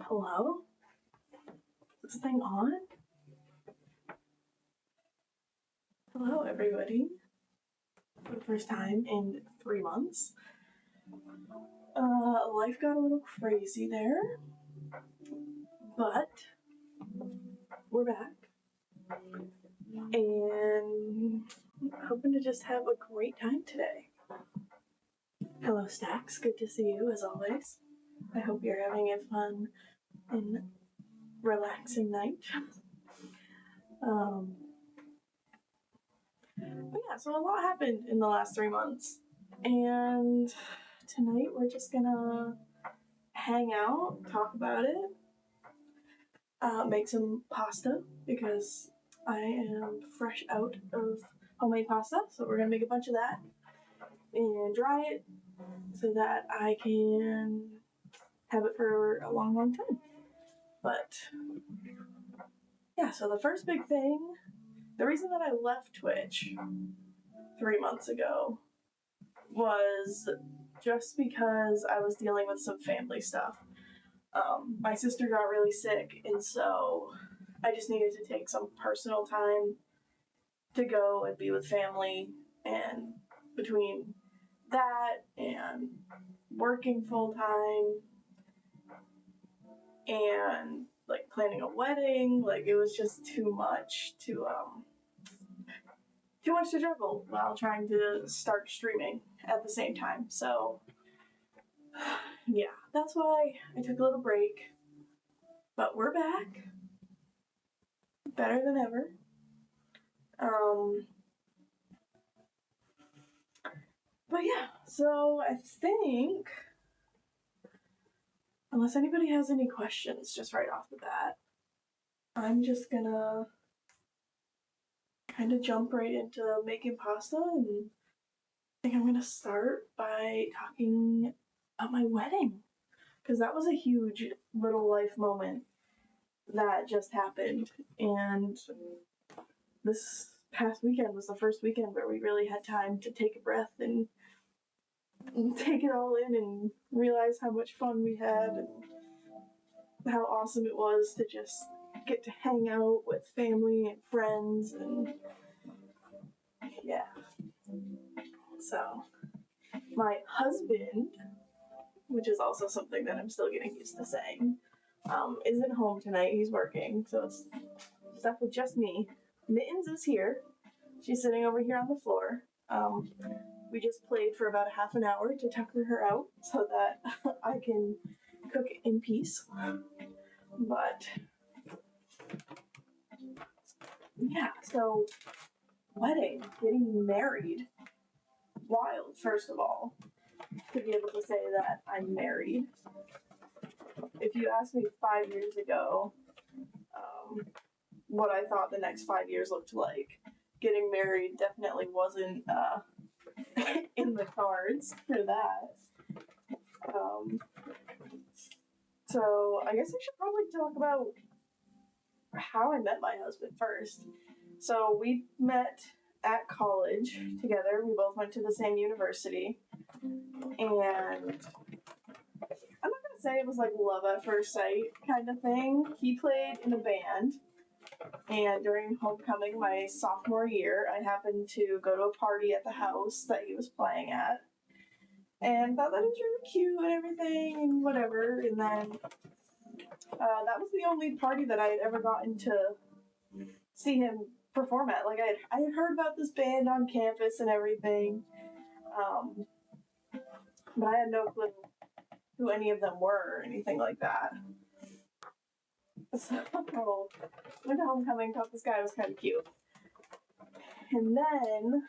Hello? Is this thing on? Hello, everybody. For the first time in 3 months. Life got a little crazy there, but we're back. And hoping to just have a great time today. Hello, Stacks. Good to see you, as always. I hope you're having a fun and relaxing night. But yeah, so a lot happened in the last 3 months. And tonight we're just gonna hang out, talk about it, make some pasta because I am fresh out of homemade pasta. So we're gonna make a bunch of that and dry it so that I can have it for a long, long time. But yeah, so the first big thing, the reason that I left Twitch 3 months ago was just because I was dealing with some family stuff. My sister got really sick, and so I just needed to take some personal time to go and be with family. And between that and working full time and like planning a wedding, like it was just too much to juggle while trying to start streaming at the same time. So yeah, that's why I took a little break. But we're back. Better than ever. But yeah, so I think, unless anybody has any questions just right off the bat, I'm just gonna kind of jump right into making pasta, and I think I'm gonna start by talking about my wedding, because that was a huge little life moment that just happened, and this past weekend was the first weekend where we really had time to take a breath and take it all in and realize how much fun we had and how awesome it was to just get to hang out with family and friends. And yeah, so my husband, which is also something that I'm still getting used to saying, isn't home tonight. He's working, so it's stuck with just me. Mittens is here. She's sitting over here on the floor. We just played for about a half an hour to tucker her out so that I can cook in peace. But yeah, so wedding, getting married, wild, first of all, to be able to say that I'm married. If you asked me 5 years ago what I thought the next 5 years looked like, getting married definitely wasn't in the cards for that. So I guess I should probably talk about how I met my husband first. So we met at college together. We both went to the same university. And I'm not gonna say it was like love at first sight kind of thing. He played in a band, and during homecoming my sophomore year, I happened to go to a party at the house that he was playing at, and thought that it was really cute and everything and whatever. And then that was the only party that I had ever gotten to see him perform at. Like I had heard about this band on campus and everything, but I had no clue who any of them were or anything like that. So went to homecoming, thought this guy was kind of cute. And then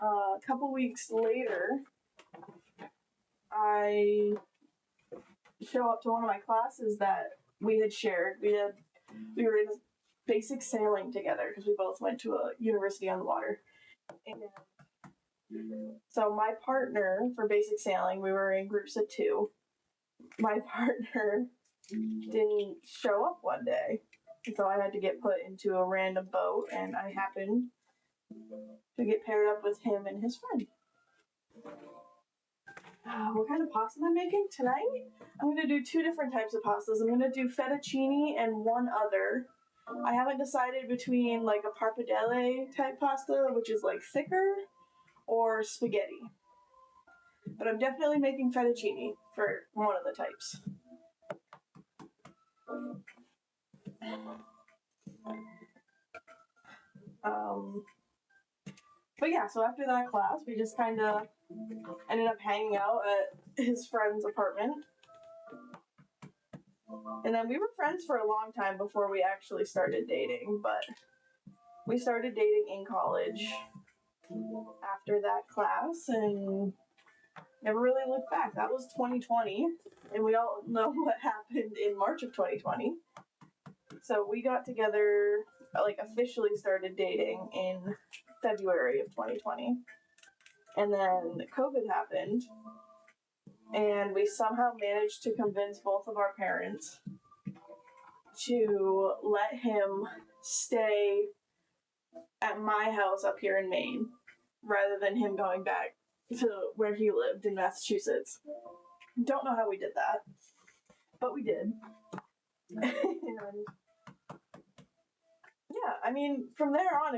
a couple weeks later, I show up to one of my classes that we had shared. We were in basic sailing together because we both went to a university on the water. And so my partner for basic sailing, we were in groups of 2. My partner didn't show up one day, so I had to get put into a random boat, and I happened to get paired up with him and his friend. What kind of pasta am I making tonight? I'm going to do 2 different types of pastas. I'm going to do fettuccine and one other. I haven't decided between like a pappardelle type pasta, which is like thicker, or spaghetti. But I'm definitely making fettuccine for one of the types. But yeah, so after that class, we just kind of ended up hanging out at his friend's apartment. And then we were friends for a long time before we actually started dating, but we started dating in college after that class and never really looked back. That was 2020, and we all know what happened in March of 2020. So we got together, like officially started dating in February of 2020. And then COVID happened, and we somehow managed to convince both of our parents to let him stay at my house up here in Maine rather than him going back to where he lived in Massachusetts. Don't know how we did that, but we did. And yeah, I mean, from there on,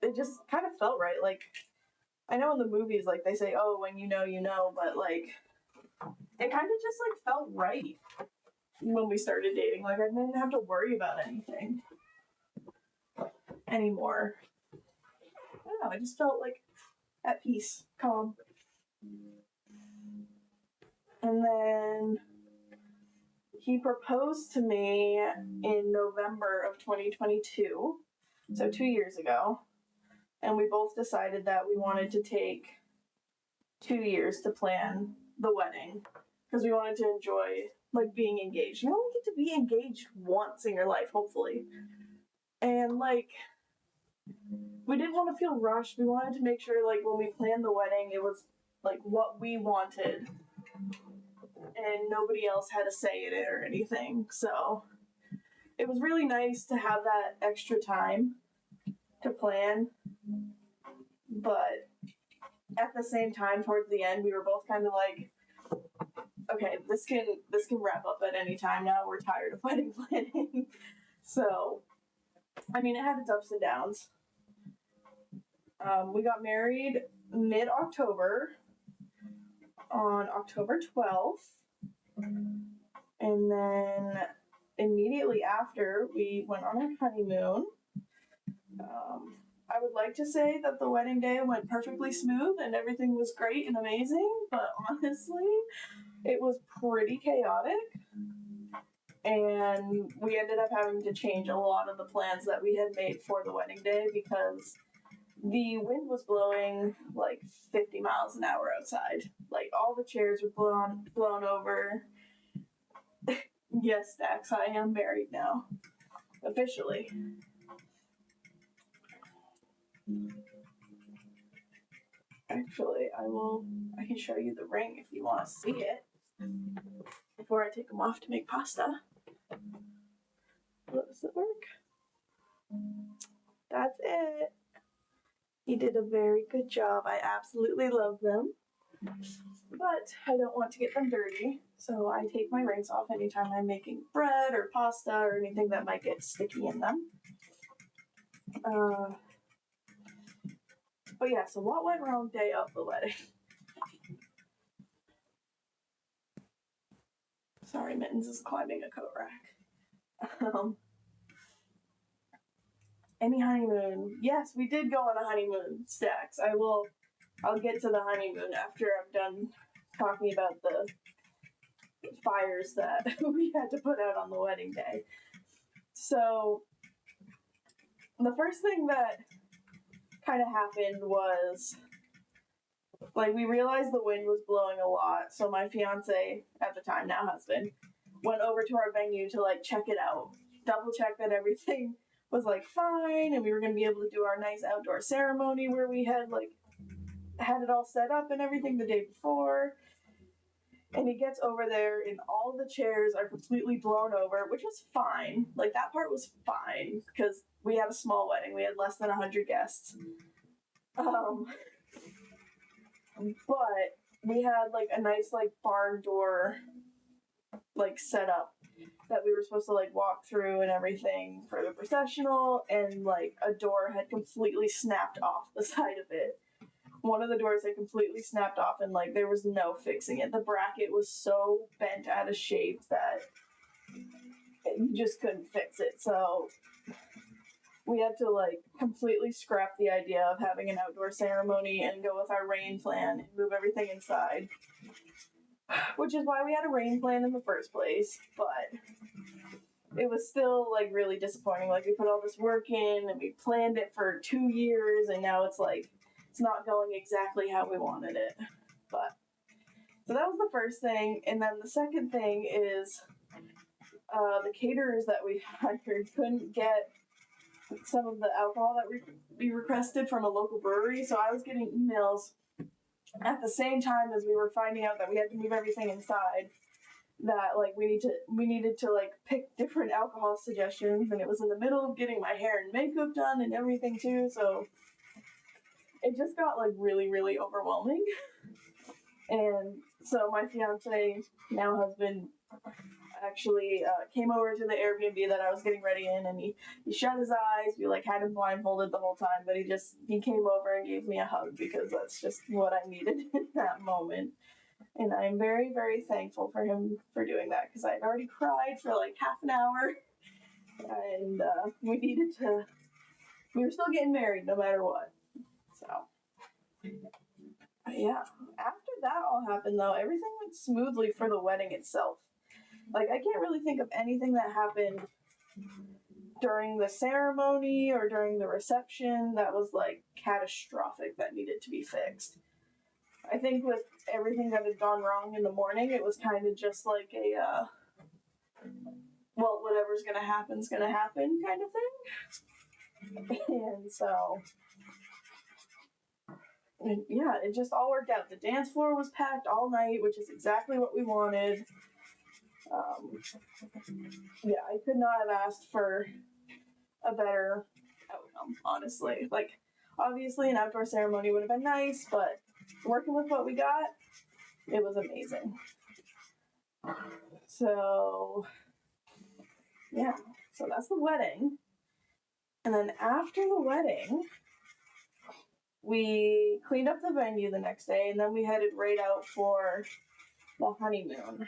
it just kind of felt right. Like, I know in the movies, like, they say, oh, when you know, but, like, it kind of just, like, felt right when we started dating. Like, I didn't have to worry about anything anymore. I don't know, I just felt, like, at peace, calm. And then he proposed to me in November of 2022, so 2 years ago. And we both decided that we wanted to take 2 years to plan the wedding because we wanted to enjoy like being engaged. You only get to be engaged once in your life, hopefully. And like we didn't want to feel rushed. We wanted to make sure like when we planned the wedding it was like what we wanted and nobody else had a say in it or anything. So it was really nice to have that extra time to plan. But at the same time, towards the end, we were both kind of like, okay, this can wrap up at any time now. We're tired of wedding planning. So, I mean, it had its ups and downs. We got married mid-October on October 12th. And then immediately after, we went on our honeymoon. I would like to say that the wedding day went perfectly smooth and everything was great and amazing, but honestly, it was pretty chaotic. And we ended up having to change a lot of the plans that we had made for the wedding day because the wind was blowing like 50 miles an hour outside. Like all the chairs were blown over. Yes, Dax, I am married now. Officially. Actually, I can show you the ring if you want to see it before I take them off to make pasta. Does it work? That's it. He did a very good job. I absolutely love them. But I don't want to get them dirty, so I take my rings off anytime I'm making bread or pasta or anything that might get sticky in them. But yeah, so what went wrong day of the wedding? Sorry, Mittens is climbing a coat rack. Any honeymoon? Yes, we did go on a honeymoon, Stacks. I'll get to the honeymoon after I'm done talking about the fires that we had to put out on the wedding day. So, the first thing that kind of happened was, like, we realized the wind was blowing a lot, so my fiance, at the time, now husband, went over to our venue to, like, check it out. Double check that everything was, like, fine, and we were going to be able to do our nice outdoor ceremony where we had, like, had it all set up and everything the day before. And he gets over there, and all the chairs are completely blown over, which was fine. Like, that part was fine, because we had a small wedding. We had less than 100 guests. But we had like a nice like barn door like set up that we were supposed to like walk through and everything for the processional, and like a door had completely snapped off the side of it. One of the doors had completely snapped off, and like there was no fixing it. The bracket was so bent out of shape that you just couldn't fix it. So we had to like completely scrap the idea of having an outdoor ceremony and go with our rain plan and move everything inside. Which is why we had a rain plan in the first place, but it was still like really disappointing. Like we put all this work in and we planned it for 2 years, and now it's like it's not going exactly how we wanted it. But so that was the first thing, and then the second thing is the caterers that we hired couldn't get some of the alcohol that we requested from a local brewery, so I was getting emails at the same time as we were finding out that we had to move everything inside, that like we needed to like pick different alcohol suggestions, and it was in the middle of getting my hair and makeup done and everything too, so it just got like really, really overwhelming. And so my fiance, now husband, actually came over to the Airbnb that I was getting ready in, and he shut his eyes. We like had him blindfolded the whole time, but he came over and gave me a hug, because that's just what I needed in that moment. And I'm very, very thankful for him for doing that, because I had already cried for like half an hour, and we were still getting married no matter what. So yeah, after that all happened though, everything went smoothly for the wedding itself. Like, I can't really think of anything that happened during the ceremony or during the reception that was, like, catastrophic that needed to be fixed. I think with everything that had gone wrong in the morning, it was kind of just like a, well, whatever's gonna happen kind of thing. And so, yeah, it just all worked out. The dance floor was packed all night, which is exactly what we wanted. Yeah, I could not have asked for a better outcome, honestly. Like, obviously, an outdoor ceremony would have been nice, but working with what we got, it was amazing. So, yeah, so that's the wedding. And then after the wedding, we cleaned up the venue the next day, and then we headed right out for the honeymoon.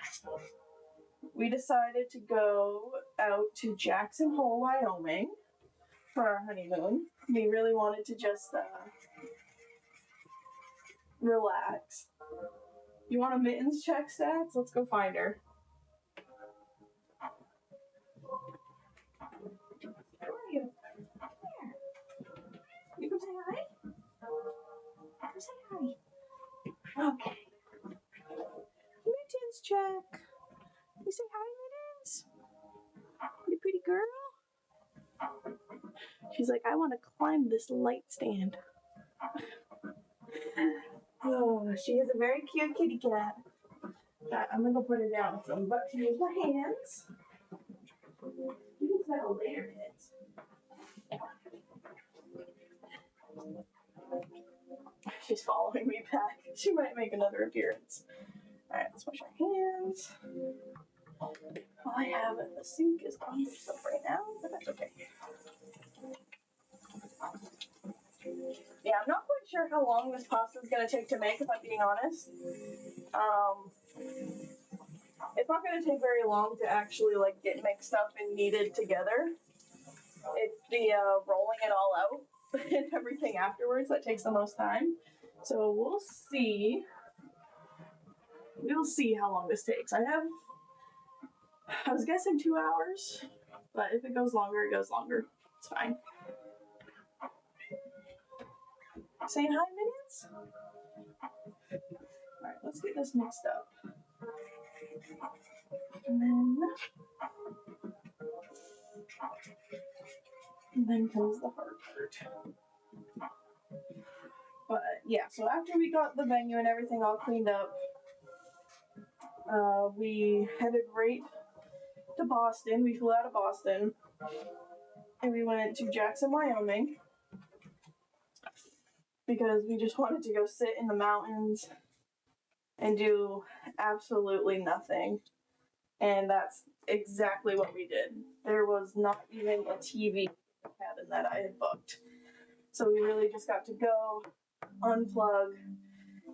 We decided to go out to Jackson Hole, Wyoming for our honeymoon. We really wanted to just relax. You want a mittens check stats? Let's go find her. Where are you? Here. You can say hi? Come say hi. Okay. Mittens check. You say hi, Mittens? You pretty girl? She's like, I want to climb this light stand. Oh, she is a very cute kitty cat. I'm gonna go put her down some, but she needs my hands. You can settle later, Mittens. She's following me back. She might make another appearance. Alright, let's wash our hands. All I have at the sink is on soap right now, but that's okay. Yeah, I'm not quite sure how long this pasta is going to take to make, if I'm being honest. It's not going to take very long to actually like get mixed up and kneaded together. It's the rolling it all out and everything afterwards that takes the most time. So we'll see. We'll see how long this takes. I was guessing 2 hours, but if it goes longer, it goes longer. It's fine. Saying hi, Mittens? Alright, let's get this mixed up. And then comes the hard part. But yeah, so after we got the venue and everything all cleaned up, we headed right to Boston. We flew out of Boston, and we went to Jackson, Wyoming, because we just wanted to go sit in the mountains and do absolutely nothing. And that's exactly what we did. There was not even a TV in the cabin that I had booked. So we really just got to go, unplug,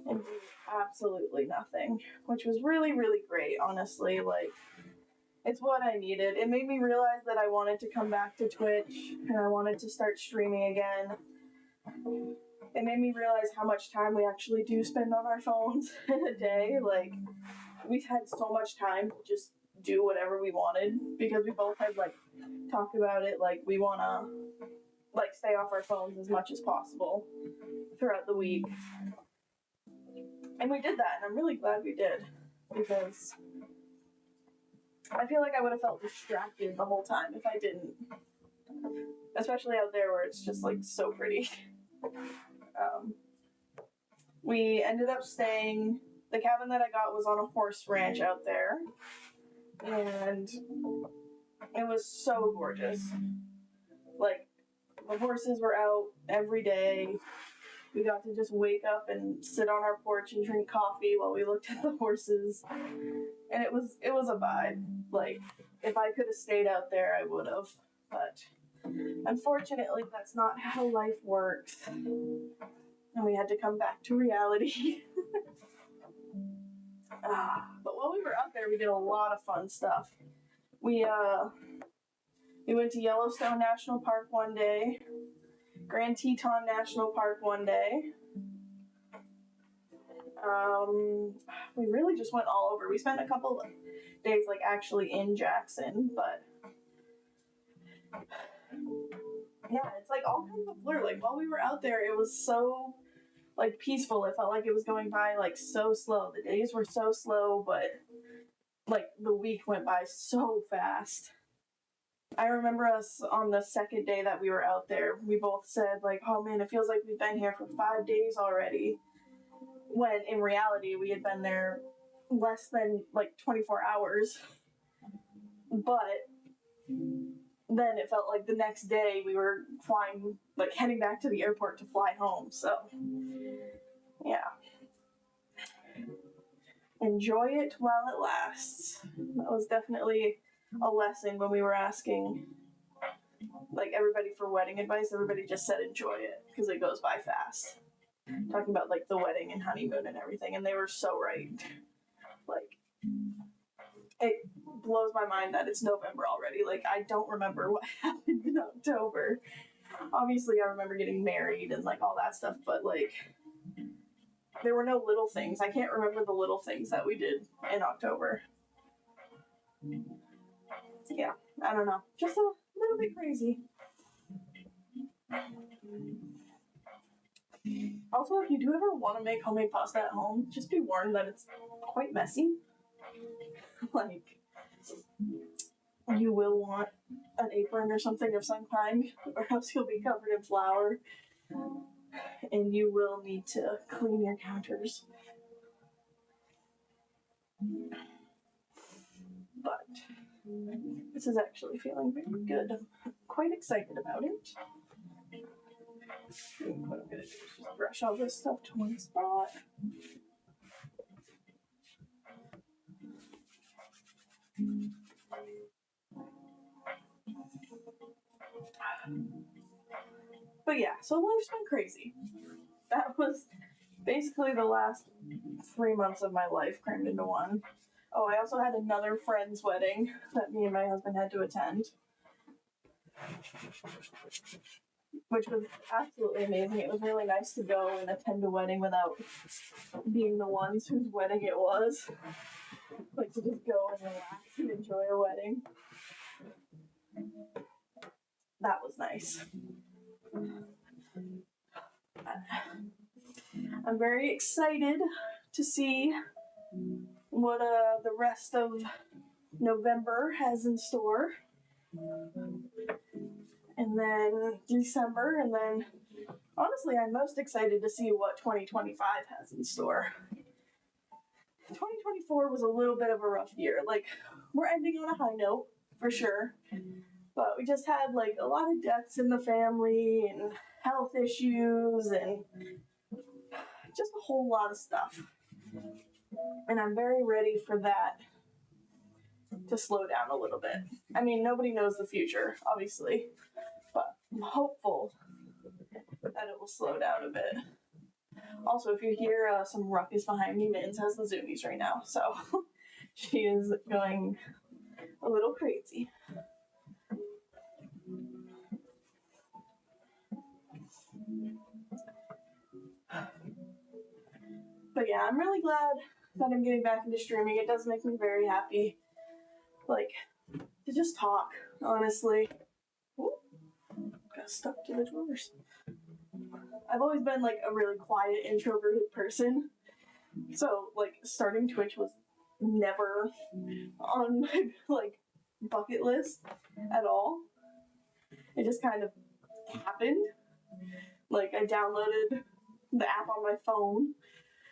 and do absolutely nothing, which was really, really great, honestly. Like, it's what I needed. It made me realize that I wanted to come back to Twitch and I wanted to start streaming again. It made me realize how much time we actually do spend on our phones in a day. Like, we've had so much time to just do whatever we wanted because we both had, like, talked about it. Like, we want to, like, stay off our phones as much as possible throughout the week. And we did that, and I'm really glad we did because I feel like I would have felt distracted the whole time if I didn't. Especially out there where it's just, like, so pretty. We ended up staying, the cabin that I got was on a horse ranch out there, and it was so gorgeous. Like, the horses were out every day. We got to just wake up and sit on our porch and drink coffee while we looked at the horses, and it was a vibe. Like, if I could have stayed out there, I would have, but unfortunately, that's not how life works, and we had to come back to reality. But while we were out there, we did a lot of fun stuff. We went to Yellowstone National Park one day, Grand Teton National Park one day. We really just went all over. We spent a couple of days, like, actually in Jackson, but yeah, it's like all kind of a blur. Like, while we were out there, it was so, like, peaceful. It felt like it was going by, like, so slow. The days were so slow, but, like, the week went by so fast. I remember us on the second day that we were out there, we both said, like, oh man, it feels like we've been here for 5 days already. When in reality, we had been there less than, like, 24 hours. But then it felt like the next day we were flying, like, heading back to the airport to fly home. So, yeah. Enjoy it while it lasts. That was definitely a lesson when we were asking, like, everybody for wedding advice. Everybody just said enjoy it because it goes by fast. Talking about, like, the wedding and honeymoon and everything, and they were so right. Like, it blows my mind that it's November already. Like, I don't remember what happened in October. Obviously, I remember getting married and, like, all that stuff, but, like, there were no little things. I can't remember the little things that we did in October. Yeah, I don't know. Just a little bit crazy. Also, if you do ever want to make homemade pasta at home, just be warned that it's quite messy. Like, you will want an apron or something of some kind, or else you'll be covered in flour, and you will need to clean your counters. But this is actually feeling very good. I'm quite excited about it. What I'm gonna do is just brush all this stuff to one spot. But yeah, so life's been crazy. That was basically the last 3 months of my life crammed into one. Oh, I also had another friend's wedding that me and my husband had to attend, which was absolutely amazing. It was really nice to go and attend a wedding without being the ones whose wedding it was. Like, to just go and relax and enjoy a wedding. That was nice. I'm very excited to see what the rest of November has in store. And then December, and then honestly, I'm most excited to see what 2025 has in store. 2024 was a little bit of a rough year. Like, we're ending on a high note, for sure. But we just had, like, a lot of deaths in the family and health issues and just a whole lot of stuff. And I'm very ready for that to slow down a little bit. I mean, nobody knows the future, obviously, but I'm hopeful that it will slow down a bit. Also, if you hear some ruckus behind me, Mittens has the zoomies right now, so she is going a little crazy. But yeah, I'm really glad that I'm getting back into streaming. It does make me very happy, like, to just talk, honestly. Ooh, got stuck to the drawers. I've always been, like, a really quiet, introverted person, so, like, starting Twitch was never on my, like, bucket list at all. It just kind of happened. Like, I downloaded the app on my phone,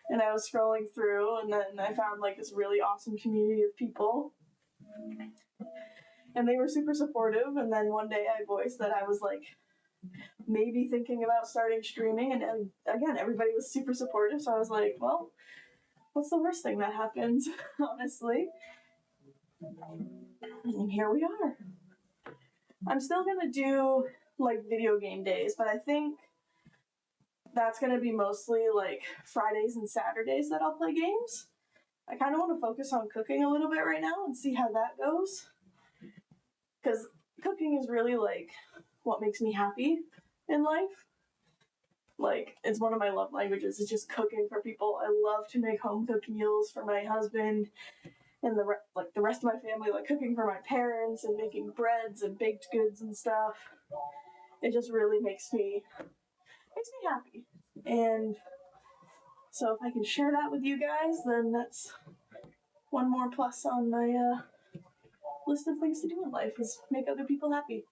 and I was scrolling through, and then I found, like, this really awesome community of people. And they were super supportive, and then one day I voiced that I was, like, maybe thinking about starting streaming, and again, everybody was super supportive, so I was like, well, what's the worst thing that happens, honestly? And here we are. I'm still gonna do, like, video game days, but I think that's gonna be mostly, like, Fridays and Saturdays that I'll play games. I kind of want to focus on cooking a little bit right now and see how that goes. Because cooking is really, like, what makes me happy in life. Like, it's one of my love languages. It's just cooking for people. I love to make home-cooked meals for my husband and the rest of my family. Like, cooking for my parents and making breads and baked goods and stuff. It just really makes me happy. And so if I can share that with you guys, then that's one more plus on my list of things to do in life, is make other people happy.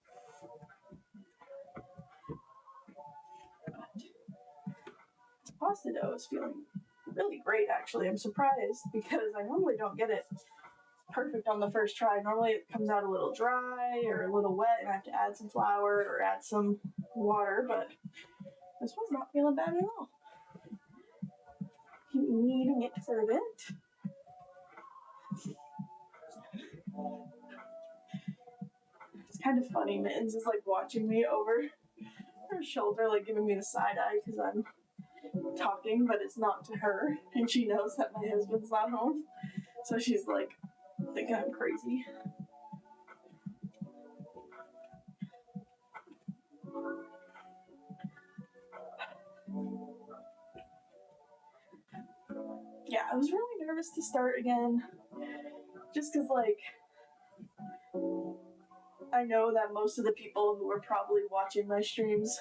But pasta dough is feeling really great, actually. I'm surprised because I normally don't get it perfect on the first try. Normally it comes out a little dry or a little wet and I have to add some flour or add some water, but this one's not feeling bad at all. Keep kneading it for a bit. It's kind of funny. Mittens is like watching me over her shoulder, like giving me the side eye because I'm talking, but it's not to her, and she knows that my husband's not home, so she's like thinking I'm crazy. Yeah, I was really nervous to start again, just because, like, I know that most of the people who were probably watching my streams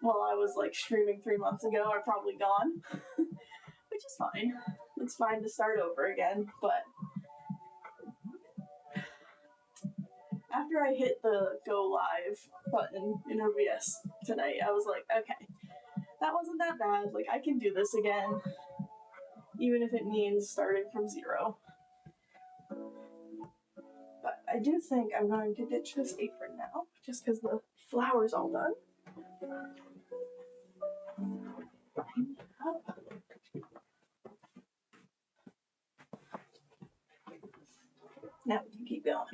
while I was, like, streaming 3 months ago are probably gone, which is fine. It's fine to start over again, but after I hit the go live button in OBS tonight, I was like, okay, that wasn't that bad. Like, I can do this again, even if it means starting from zero. But I do think I'm going to ditch this apron now, just because the flour's all done. Now we can keep going.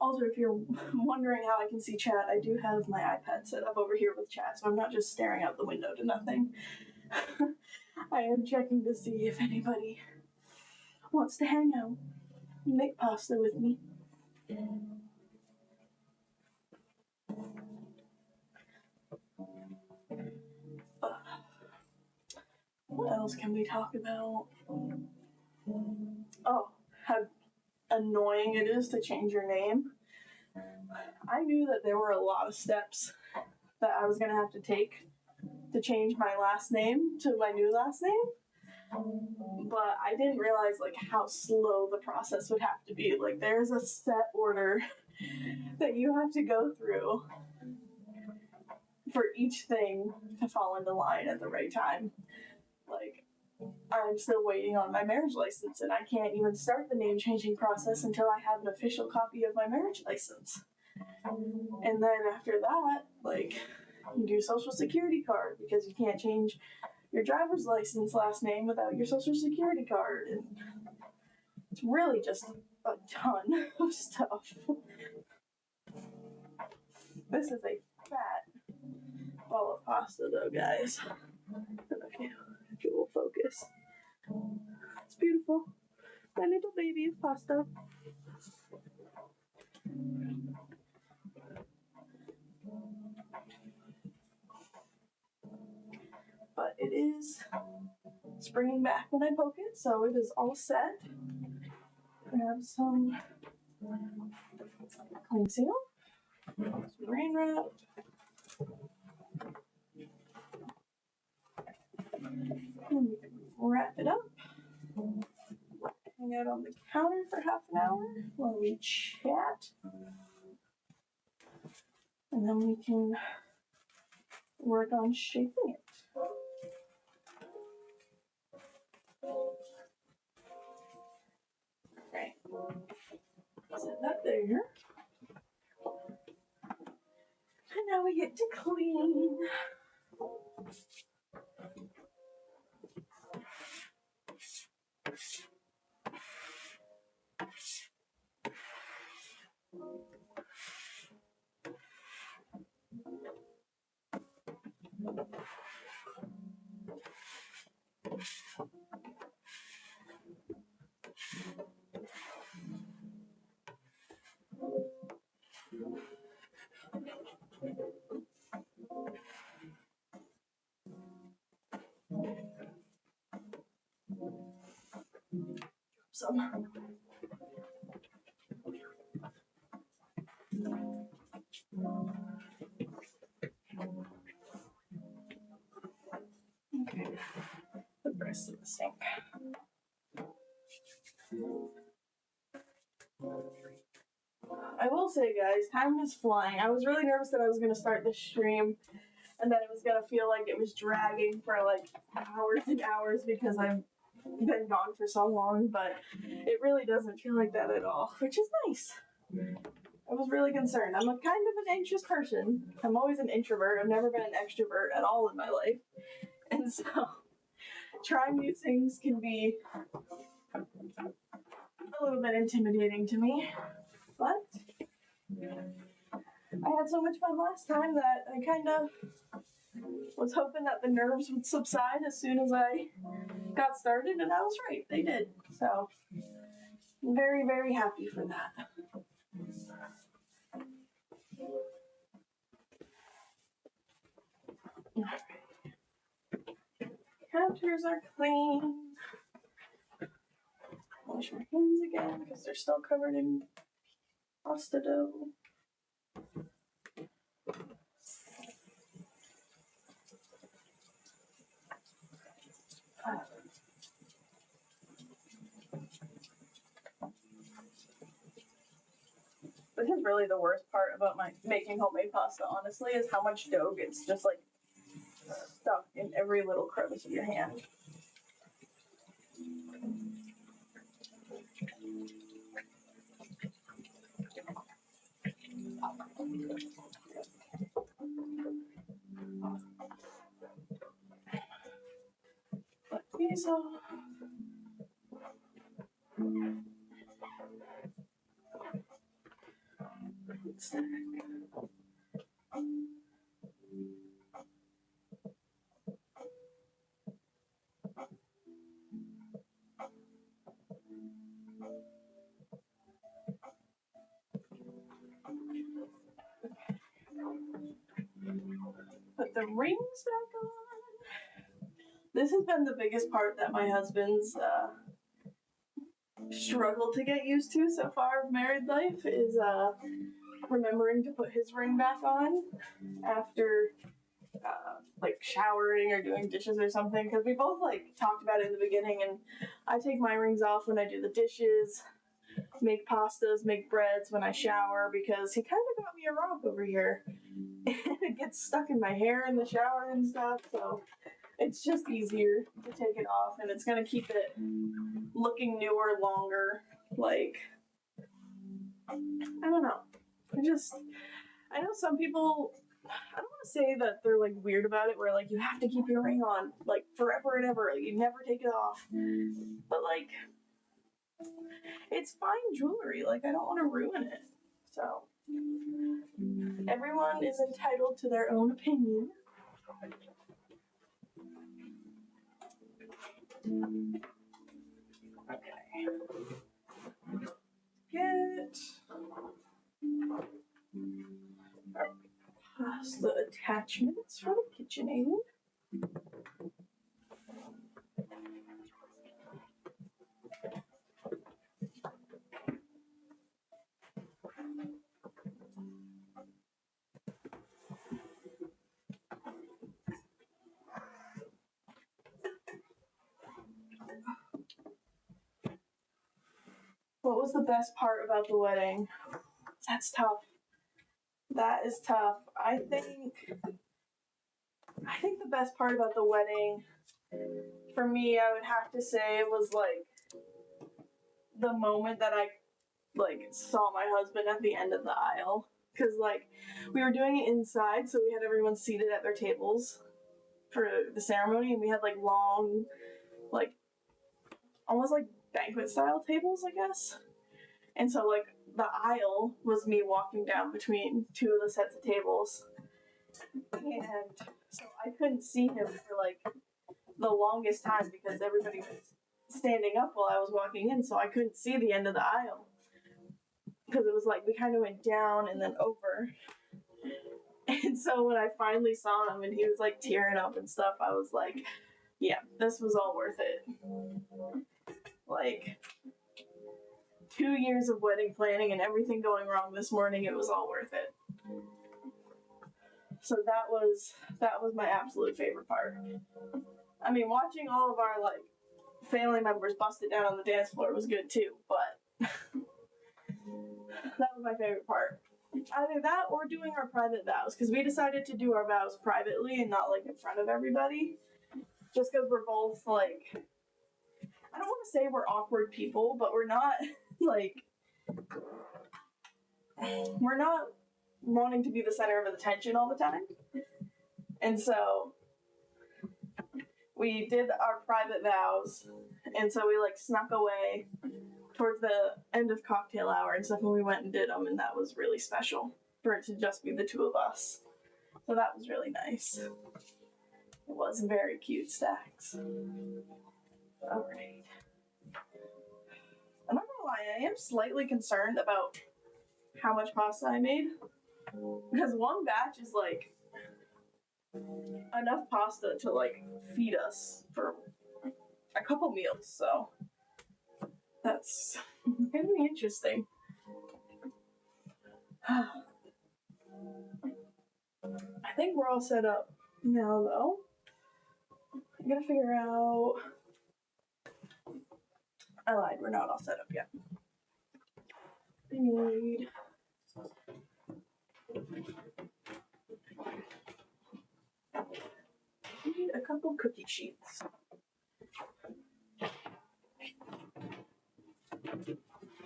Also, if you're wondering how I can see chat, I do have my iPad set up over here with chat, so I'm not just staring out the window to nothing. I am checking to see if anybody wants to hang out and make pasta with me. What else can we talk about? Oh, how annoying it is to change your name. I knew that there were a lot of steps that I was going to have to take to change my last name to my new last name, but I didn't realize, like, how slow the process would have to be. Like, there's a set order that you have to go through for each thing to fall into line at the right time. Like, I'm still waiting on my marriage license, and I can't even start the name changing process until I have an official copy of my marriage license. And then after that, like, you do social security card because you can't change your driver's license last name without your social security card. And it's really just a ton of stuff. This is a fat ball of pasta though, guys. Okay, if it will focus. It's beautiful. My little baby of pasta. But it is springing back when I poke it, so it is all set. Grab some cling seal, some rain wrap, and we can wrap it up. Hang out on the counter for half an hour while we chat. And then we can work on shaping it. Okay. Set that there. And now we get to clean. Some. Okay. The rest of the sink. I will say, guys, time is flying. I was really nervous that I was going to start this stream and that it was going to feel like it was dragging for like hours and hours because I've been gone for so long, but it really doesn't feel like that at all, which is nice. I was really concerned. I'm a kind of an anxious person. I'm always an introvert. I've never been an extrovert at all in my life. And so trying new things can be a little bit intimidating to me, but I had so much fun last time that I kind of was hoping that the nerves would subside as soon as I got started, and I was right. They did. So I'm very, very happy for that. Counters are clean. Wash my hands again because they're still covered in pasta dough. This is really the worst part about my making homemade pasta, honestly, is how much dough gets just like stuck in every little crevice of your hand. But these are stack. Put the rings back on. This has been the biggest part that my husband's struggle to get used to so far of married life is remembering to put his ring back on after like showering or doing dishes or something, because we both like talked about it in the beginning, and I take my rings off when I do the dishes, make pastas, make breads when I shower, because he kind of got me a romp over here and it gets stuck in my hair in the shower and stuff, so it's just easier to take it off, and it's gonna keep it looking newer longer. Like, I don't know. I know some people, I don't want to say that they're like weird about it, where like you have to keep your ring on like forever and ever, like, you never take it off. But like, it's fine jewelry. Like, I don't want to ruin it. So, everyone is entitled to their own opinion. Okay. Get past the attachments for the KitchenAid. What was the best part about the wedding? That's tough. That is tough. I think the best part about the wedding, for me, I would have to say, was like the moment that I like saw my husband at the end of the aisle. Cause like we were doing it inside, so we had everyone seated at their tables for the ceremony, and we had like long, like almost like banquet style tables, I guess. And so like the aisle was me walking down between two of the sets of tables, and so I couldn't see him for like the longest time because everybody was standing up while I was walking in, so I couldn't see the end of the aisle because it was like we kind of went down and then over. And so when I finally saw him and he was like tearing up and stuff, I was like, yeah, this was all worth it. Like 2 years of wedding planning and everything going wrong this morning, it was all worth it. So that was my absolute favorite part. I mean, watching all of our like family members bust it down on the dance floor was good too, but that was my favorite part. Either that or doing our private vows, because we decided to do our vows privately and not like in front of everybody, just because we're both like, I don't want to say we're awkward people, but we're not like, we're not wanting to be the center of attention all the time. And so we did our private vows, and so we like snuck away towards the end of cocktail hour and stuff when we went and did them, and that was really special for it to just be the two of us. So that was really nice. It was very cute, Stacks. Alright. I'm not gonna lie, I am slightly concerned about how much pasta I made, because one batch is like enough pasta to like feed us for a couple meals, so that's gonna be interesting. I think we're all set up now, though. I gotta figure out. I lied, we're not all set up yet. I need a couple cookie sheets.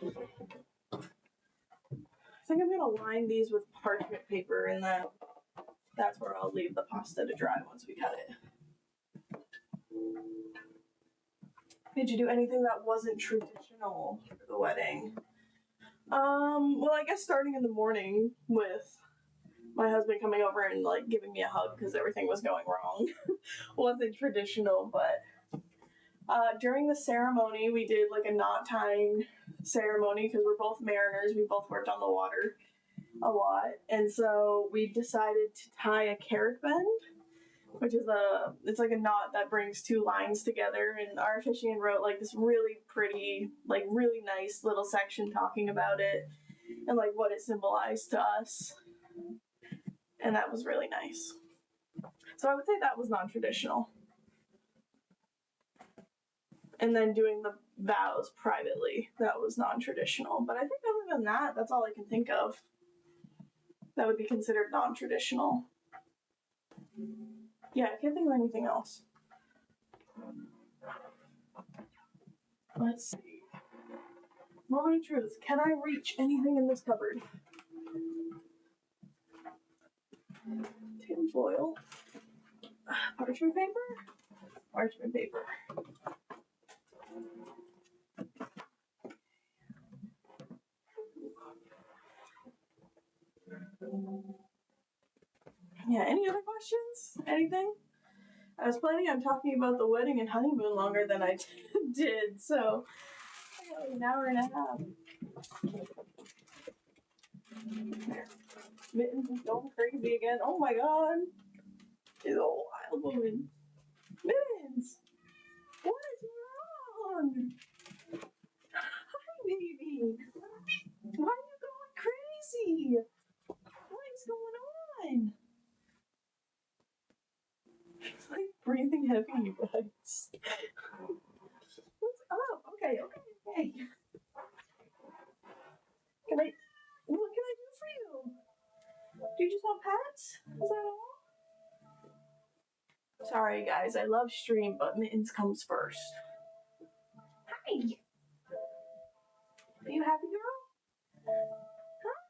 I think I'm gonna line these with parchment paper, and that's where I'll leave the pasta to dry once we cut it. Did you do anything that wasn't traditional for the wedding? Well, I guess starting in the morning with my husband coming over and like giving me a hug because everything was going wrong wasn't traditional, but during the ceremony we did like a knot tying ceremony because we're both mariners. We both worked on the water a lot, and so we decided to tie a carrot bend, which is it's like a knot that brings two lines together, and our officiant wrote like this really pretty, like really nice little section talking about it and like what it symbolized to us, and that was really nice. So I would say that was non-traditional. And then doing the vows privately, that was non-traditional. But I think other than that, that's all I can think of that would be considered non-traditional. Yeah, I can't think of anything else. Let's see. Moment of truth. Can I reach anything in this cupboard? foil. Parchment paper? Parchment paper. Yeah, any other questions? Anything? I was planning on talking about the wedding and honeymoon longer than I did, so I got like an hour and a half. Mittens is going crazy again. Oh my god. She's a wild woman. Mittens! What is wrong? Hi, baby. Why are you going crazy? What is going on? She's like breathing heavy, you guys. What's up? Okay. What can I do for you? Do you just want pets? Is that all? Sorry, guys. I love stream, but Mittens comes first. Hi. Are you happy, girl? Huh?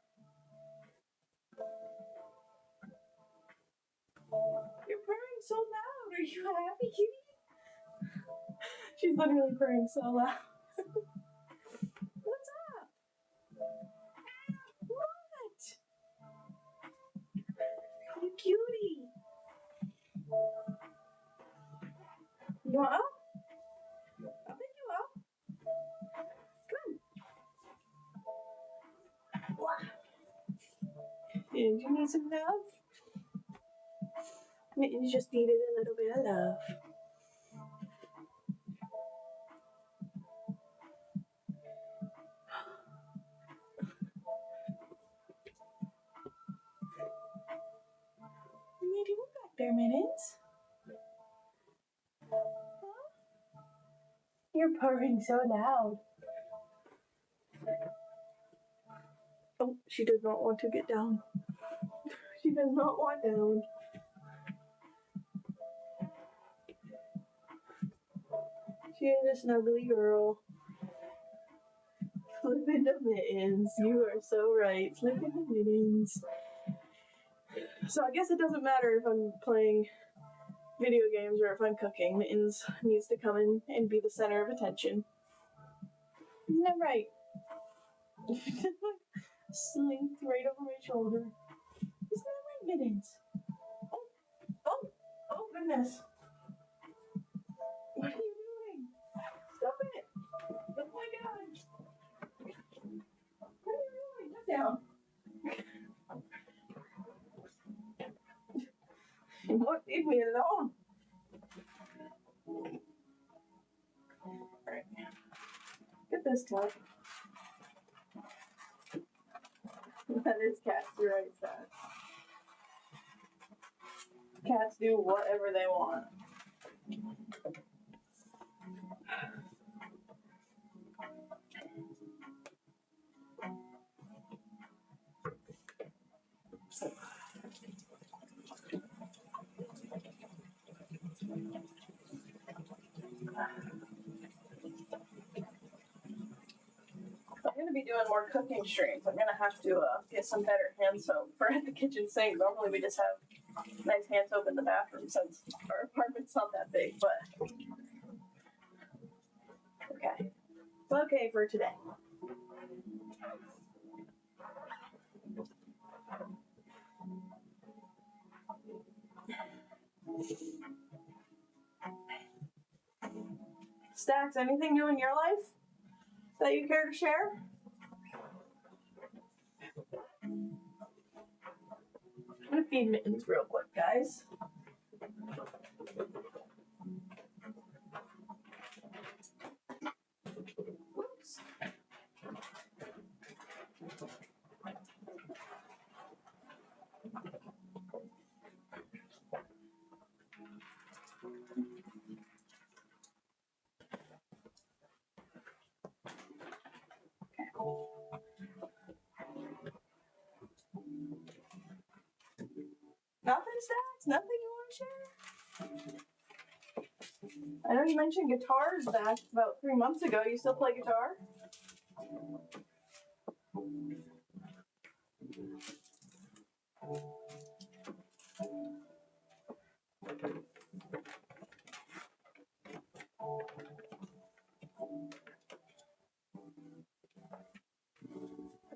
You're purring so loud. Are you happy, kitty? She's literally purring so loud. What's up? What? You cutie. You want up? I'll pick you up. Come on. Wow. Did you need some love? Mittens just needed a little bit of love. What are you doing back there, Mittens? Huh? You're purring so loud. Oh, she does not want to get down. She does not want down. She is a snuggly girl. Flip into Mittens. You are so right. Flip into Mittens. So I guess it doesn't matter if I'm playing video games or if I'm cooking. Mittens needs to come in and be the center of attention. Isn't that right? Slinked right over my shoulder. Isn't that right, Mittens? Oh goodness. What are you doing? Stop it. Oh my god. What are you doing? Get down. You won't leave me alone. Alright. Get this tub. That is cats, you're right, Seth. Cats do whatever they want. I'm going to be doing more cooking streams. I'm going to have to get some better hand soap for the kitchen sink. Normally we just have nice hand soap in the bathroom since our apartment's not that big, but okay. It's okay for today. Stacks, anything new in your life that you care to share? I'm gonna feed Mittens real quick, guys. Whoops. Nothing, Stacks? Nothing you want to share? I know you mentioned guitars back about 3 months ago. You still play guitar?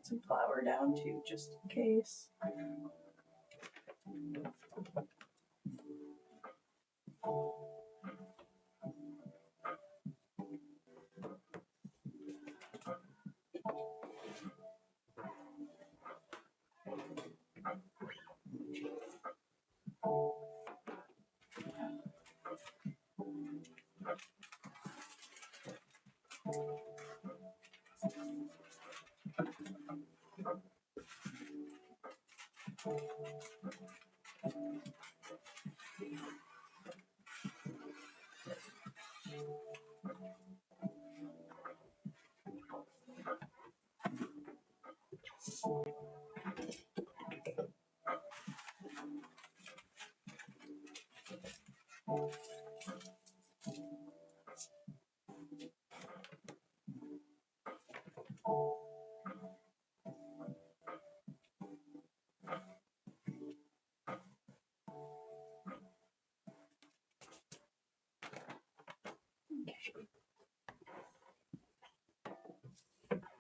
some flour down too, just in case.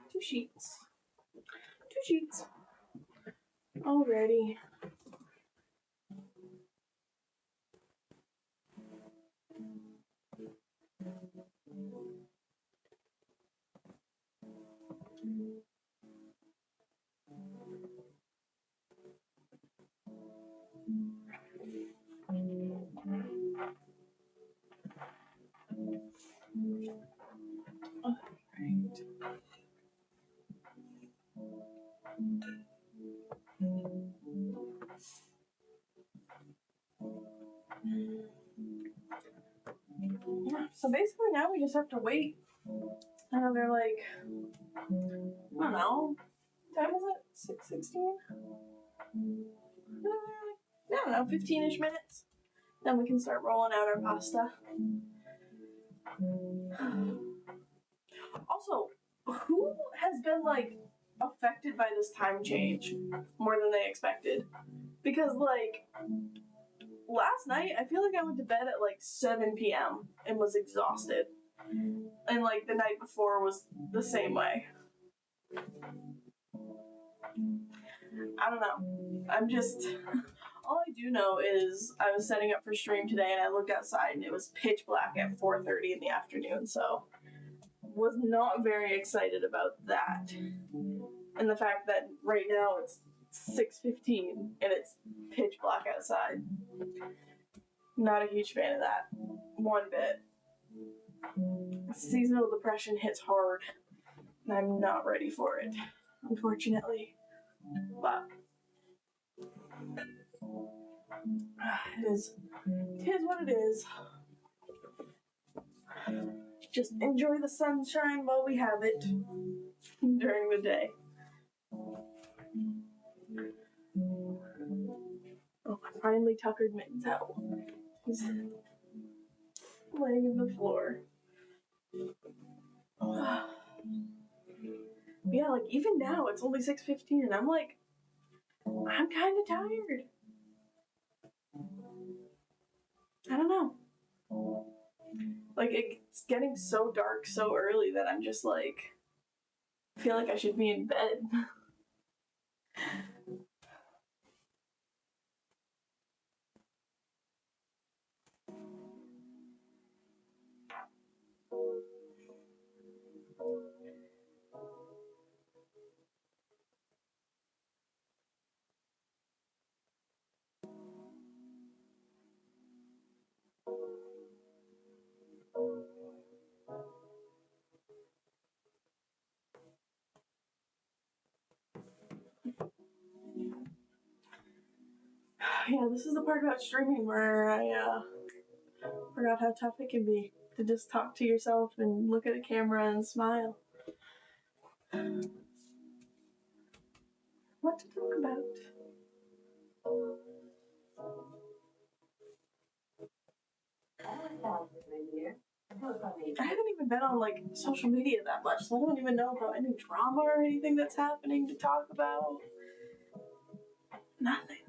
Two sheets. Alrighty. Yeah, so basically now we just have to wait another, like, I don't know, what time is it? 6:16? I don't know, 15-ish minutes. Then we can start rolling out our pasta. Also, who has been, like, affected by this time change more than they expected? Because, like, last night, I feel like I went to bed at, like, 7 p.m. and was exhausted. And, like, the night before was the same way. I don't know. I'm just... All I do know is I was setting up for stream today and I looked outside and it was pitch black at 4:30 in the afternoon, so was not very excited about that. And the fact that right now it's 6:15 and it's pitch black outside. Not a huge fan of that. One bit. Seasonal depression hits hard and I'm not ready for it, unfortunately. But it is what it is. Just enjoy the sunshine while we have it during the day. Oh, I finally tuckered Mittens out. He's laying on the floor. Yeah, like even now it's only 6:15 and I'm like, I'm kind of tired. I don't know. Like it's getting so dark so early that I'm just like, I feel like I should be in bed. Yeah, this is the part about streaming where I forgot how tough it can be to just talk to yourself and look at a camera and smile. What to talk about? I haven't even been on like social media that much, so I don't even know about any drama or anything that's happening to talk about. Nothing.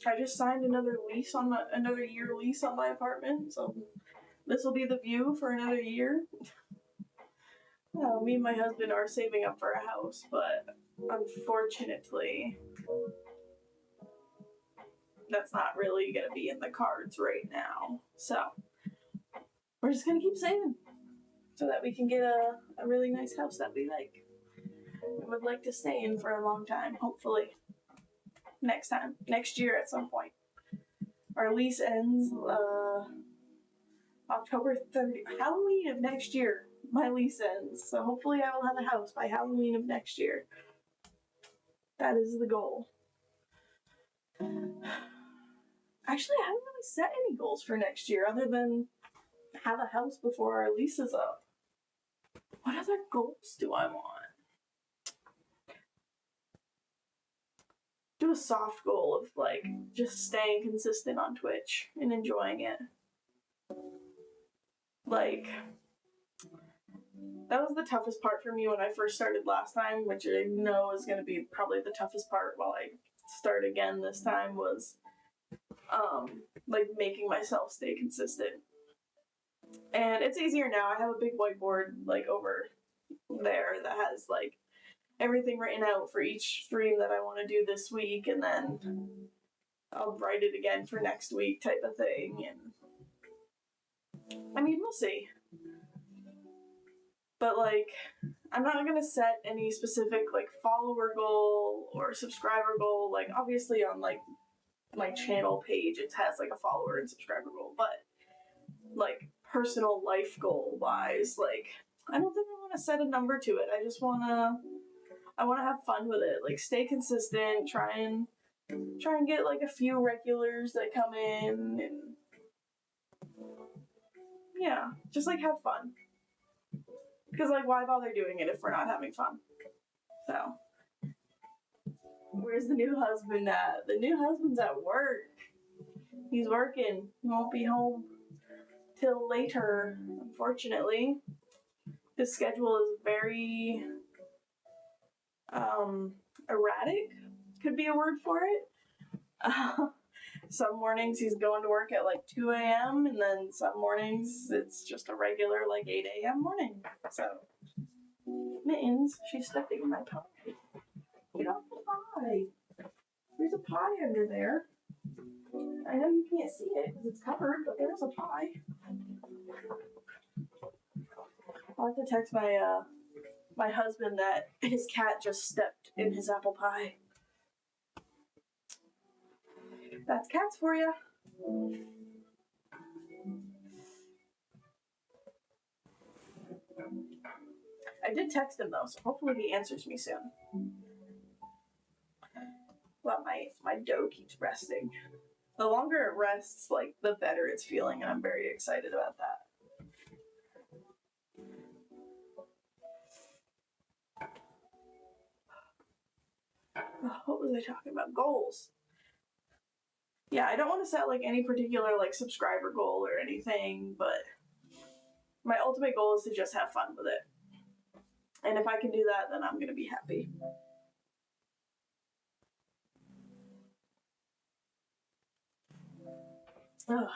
I just signed another year lease on my apartment, so this will be the view for another year. Me and my husband are saving up for a house, but unfortunately, that's not really going to be in the cards right now. So we're just going to keep saving so that we can get a really nice house that we like. We would like to stay in for a long time, hopefully. Next year at some point. Our lease ends October 30th, Halloween of next year. My lease ends, so hopefully I will have a house by Halloween of next year. That is the goal. Actually, I haven't really set any goals for next year other than have a house before our lease is up. What other goals do I want? Do a soft goal of like just staying consistent on Twitch and enjoying it. Like, that was the toughest part for me when I first started last time, which I know is going to be probably the toughest part while I start again this time, was like making myself stay consistent. And it's easier now. I have a big whiteboard like over there that has like everything written out for each stream that I want to do this week, and then I'll write it again for next week type of thing. And I mean, we'll see. But like, I'm not gonna set any specific like follower goal or subscriber goal. Like, obviously on like my channel page it has like a follower and subscriber goal, but like personal life goal wise, like I don't think I want to set a number to it. I just wanna have fun with it. Like, stay consistent, try and get like a few regulars that come in, and yeah, just like have fun. Because like, why bother doing it if we're not having fun? So, where's the new husband at? The new husband's at work. He's working. He won't be home till later, unfortunately. His schedule is very erratic, could be a word for it. Some mornings he's going to work at like 2 a.m. and then some mornings it's just a regular like 8 a.m. morning. So, Mittens, she's stepping in my pie. Get off the pie. There's a pie under there. I know you can't see it because it's covered, but there's a pie. I'll have to text my husband that his cat just stepped in his apple pie. That's cats for you. I did text him though, so hopefully he answers me soon. Well, my dough keeps resting. The longer it rests, like, the better it's feeling, and I'm very excited about that. What was I talking about? Goals. Yeah, I don't want to set like any particular like subscriber goal or anything, but my ultimate goal is to just have fun with it. And if I can do that, then I'm gonna be happy. Ugh.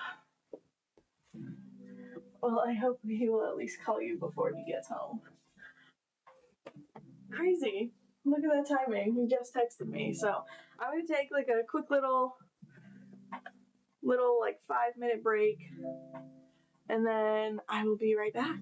Well, I hope he will at least call you before he gets home. Crazy. Look at that timing. He just texted me. So I'm gonna take like a quick little like 5-minute break, and then I will be right back.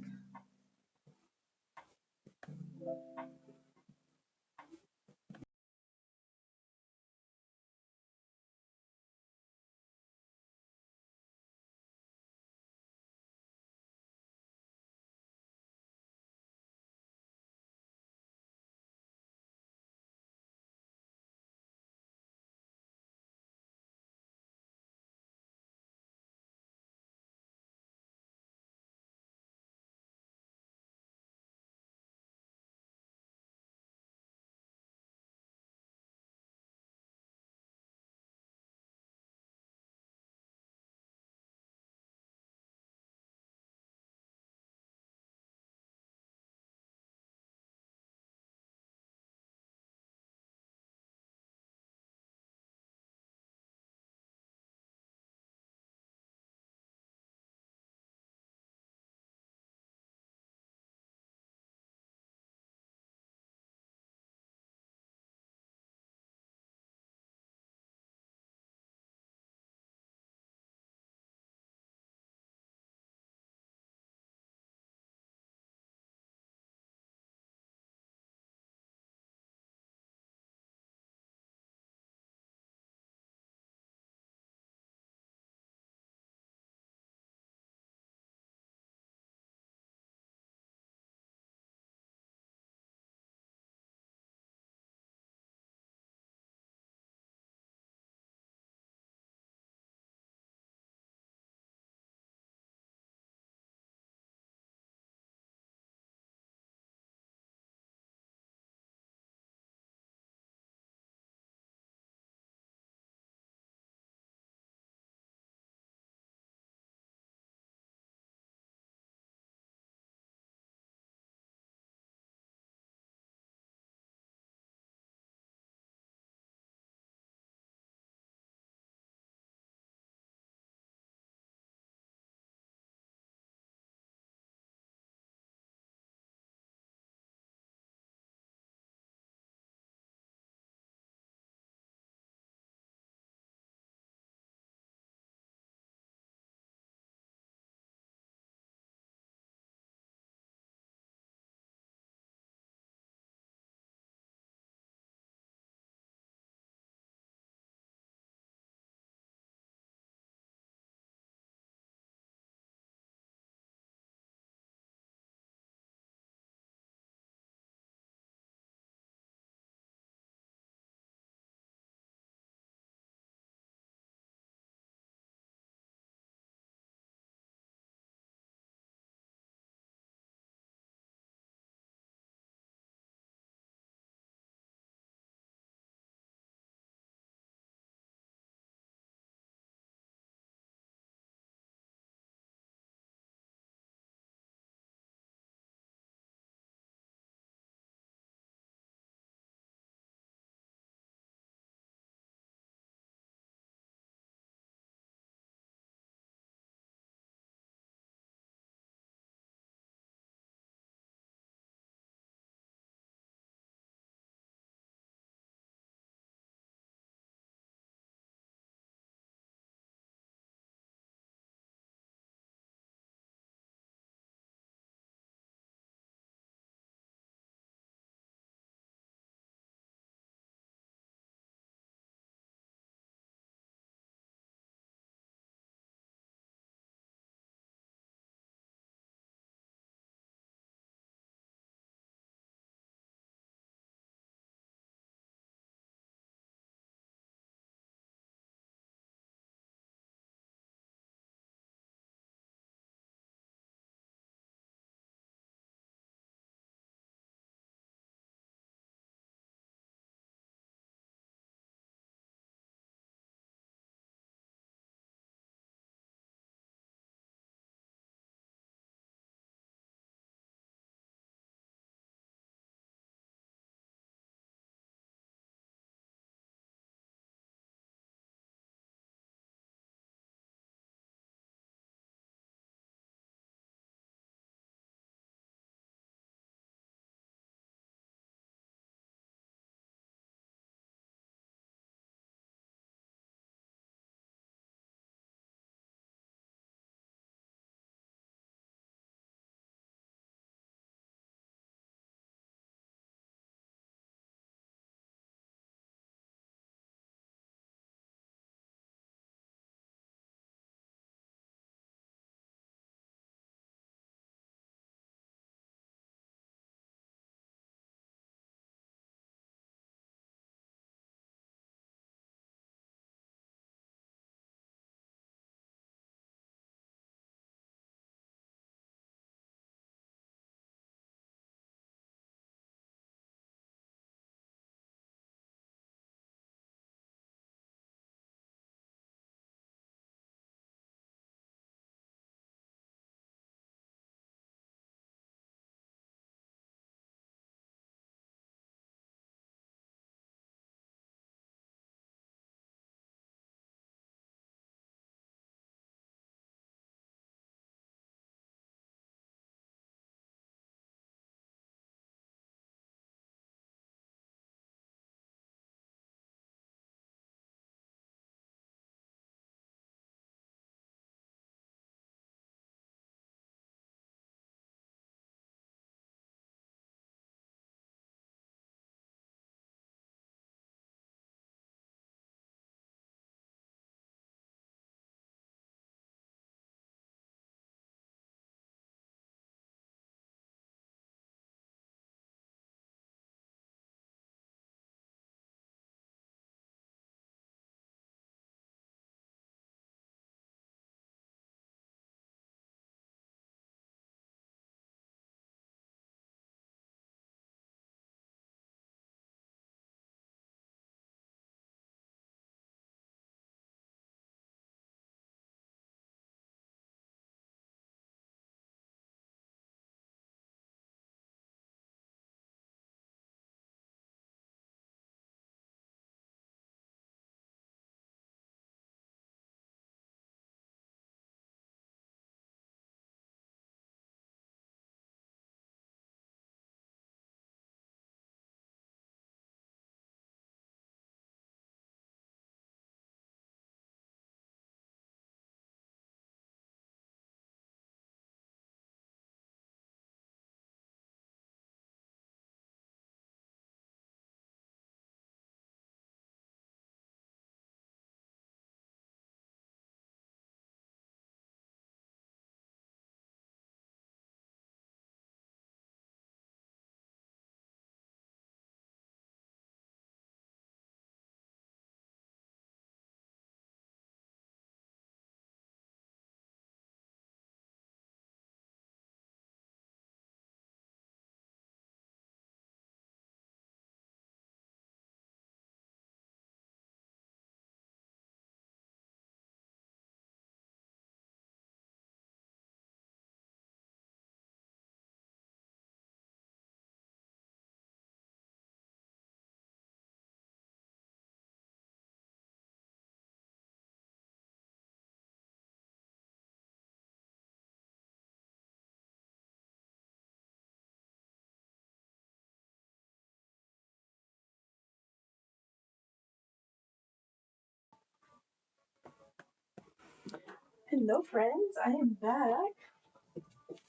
Hello, friends. I am back.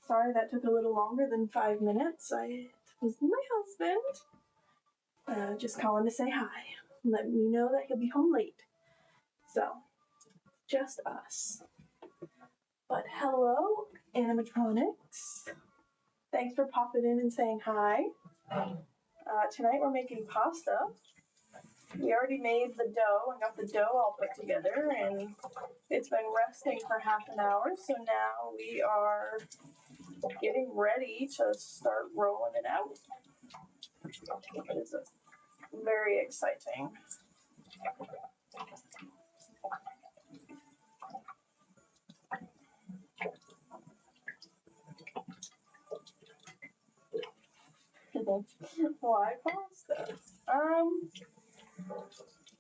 Sorry that took a little longer than 5 minutes. It was my husband. Just calling to say hi. Let me know that he'll be home late. So, just us. But hello, animatronics. Thanks for popping in and saying hi. Tonight we're making pasta. We already made the dough and got the dough all put together, and it's been resting for half an hour, so now we are getting ready to start rolling it out. It's very exciting. Why pasta?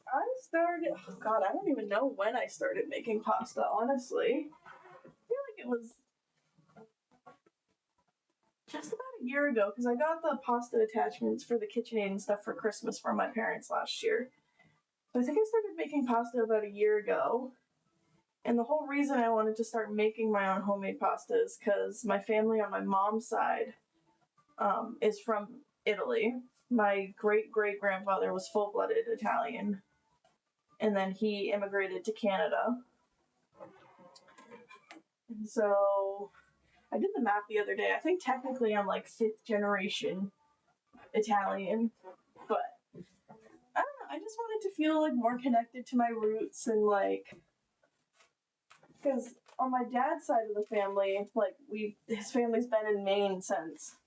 I started, oh God, I don't even know when I started making pasta, honestly. I feel like it was just about a year ago, because I got the pasta attachments for the KitchenAid and stuff for Christmas from my parents last year. So I think I started making pasta about a year ago. And the whole reason I wanted to start making my own homemade pasta is because my family on my mom's side is from Italy. My great-great-grandfather was full-blooded Italian, and then he immigrated to Canada. And so I did the math the other day. I think technically I'm like 5th generation Italian, but I don't know. I just wanted to feel like more connected to my roots, and like, because on my dad's side of the family, like his family's been in Maine since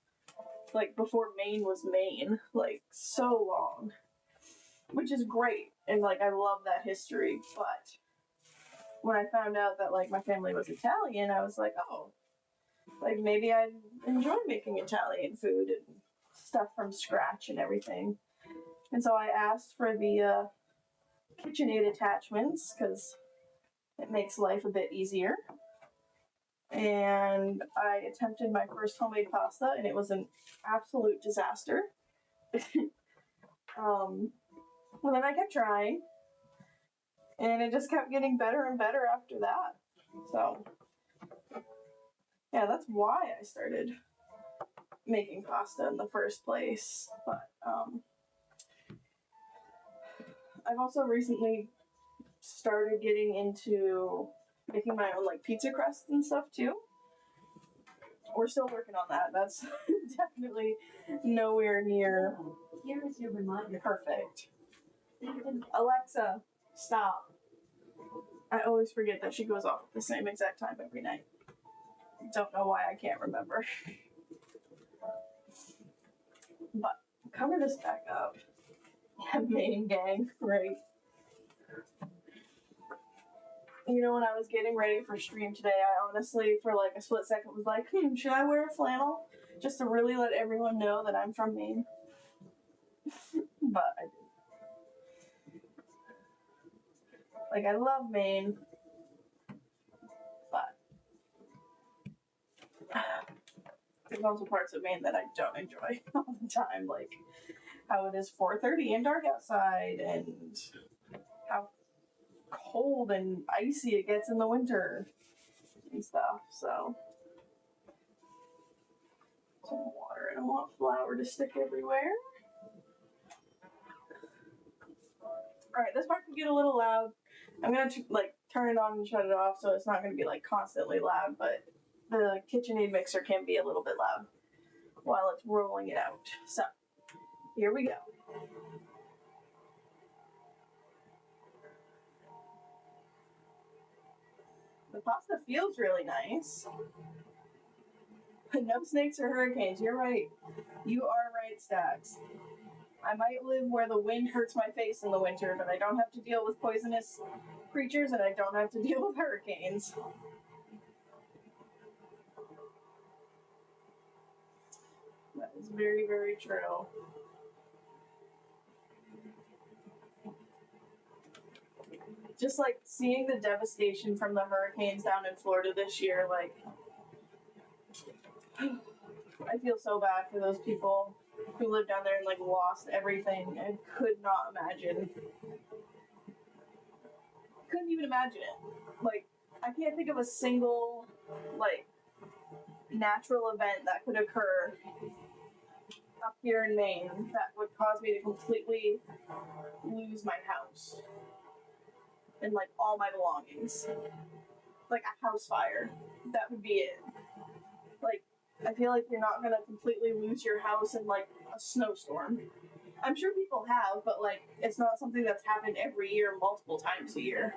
like before Maine was Maine, like so long, which is great, and like I love that history. But when I found out that like my family was Italian, I was like, oh, like maybe I'd enjoy making Italian food and stuff from scratch and everything. And so I asked for the KitchenAid attachments because it makes life a bit easier. And I attempted my first homemade pasta, and it was an absolute disaster. Well, then I kept trying, and it just kept getting better and better after that. So, yeah, that's why I started making pasta in the first place. But I've also recently started getting into making my own like pizza crust and stuff too. We're still working on that. That's definitely nowhere near. Here is your reminder. Perfect. Alexa, stop. I always forget that she goes off at the same exact time every night. Don't know why I can't remember. But cover this back up. Main gang, right? You know, when I was getting ready for stream today, I honestly, for like a split second, was like, should I wear a flannel? Just to really let everyone know that I'm from Maine. But I didn't. Like, I love Maine, but there's also parts of Maine that I don't enjoy all the time, like how it is 4:30 and dark outside, and how cold and icy it gets in the winter and stuff. So some water. I don't want flour to stick everywhere. Alright, this part can get a little loud. I'm gonna like turn it on and shut it off so it's not gonna be like constantly loud, but the KitchenAid mixer can be a little bit loud while it's rolling it out. So here we go. The pasta feels really nice. No snakes or hurricanes. You're right. You are right, Stacks. I might live where the wind hurts my face in the winter, but I don't have to deal with poisonous creatures, and I don't have to deal with hurricanes. That is very, very true. Just like seeing the devastation from the hurricanes down in Florida this year, like, I feel so bad for those people who lived down there and like lost everything. I could not imagine. Couldn't even imagine it. Like, I can't think of a single, like, natural event that could occur up here in Maine that would cause me to completely lose my house and, like, all my belongings. Like a house fire. That would be it. Like, I feel like you're not gonna completely lose your house in, like, a snowstorm. I'm sure people have, but, like, it's not something that's happened every year, multiple times a year.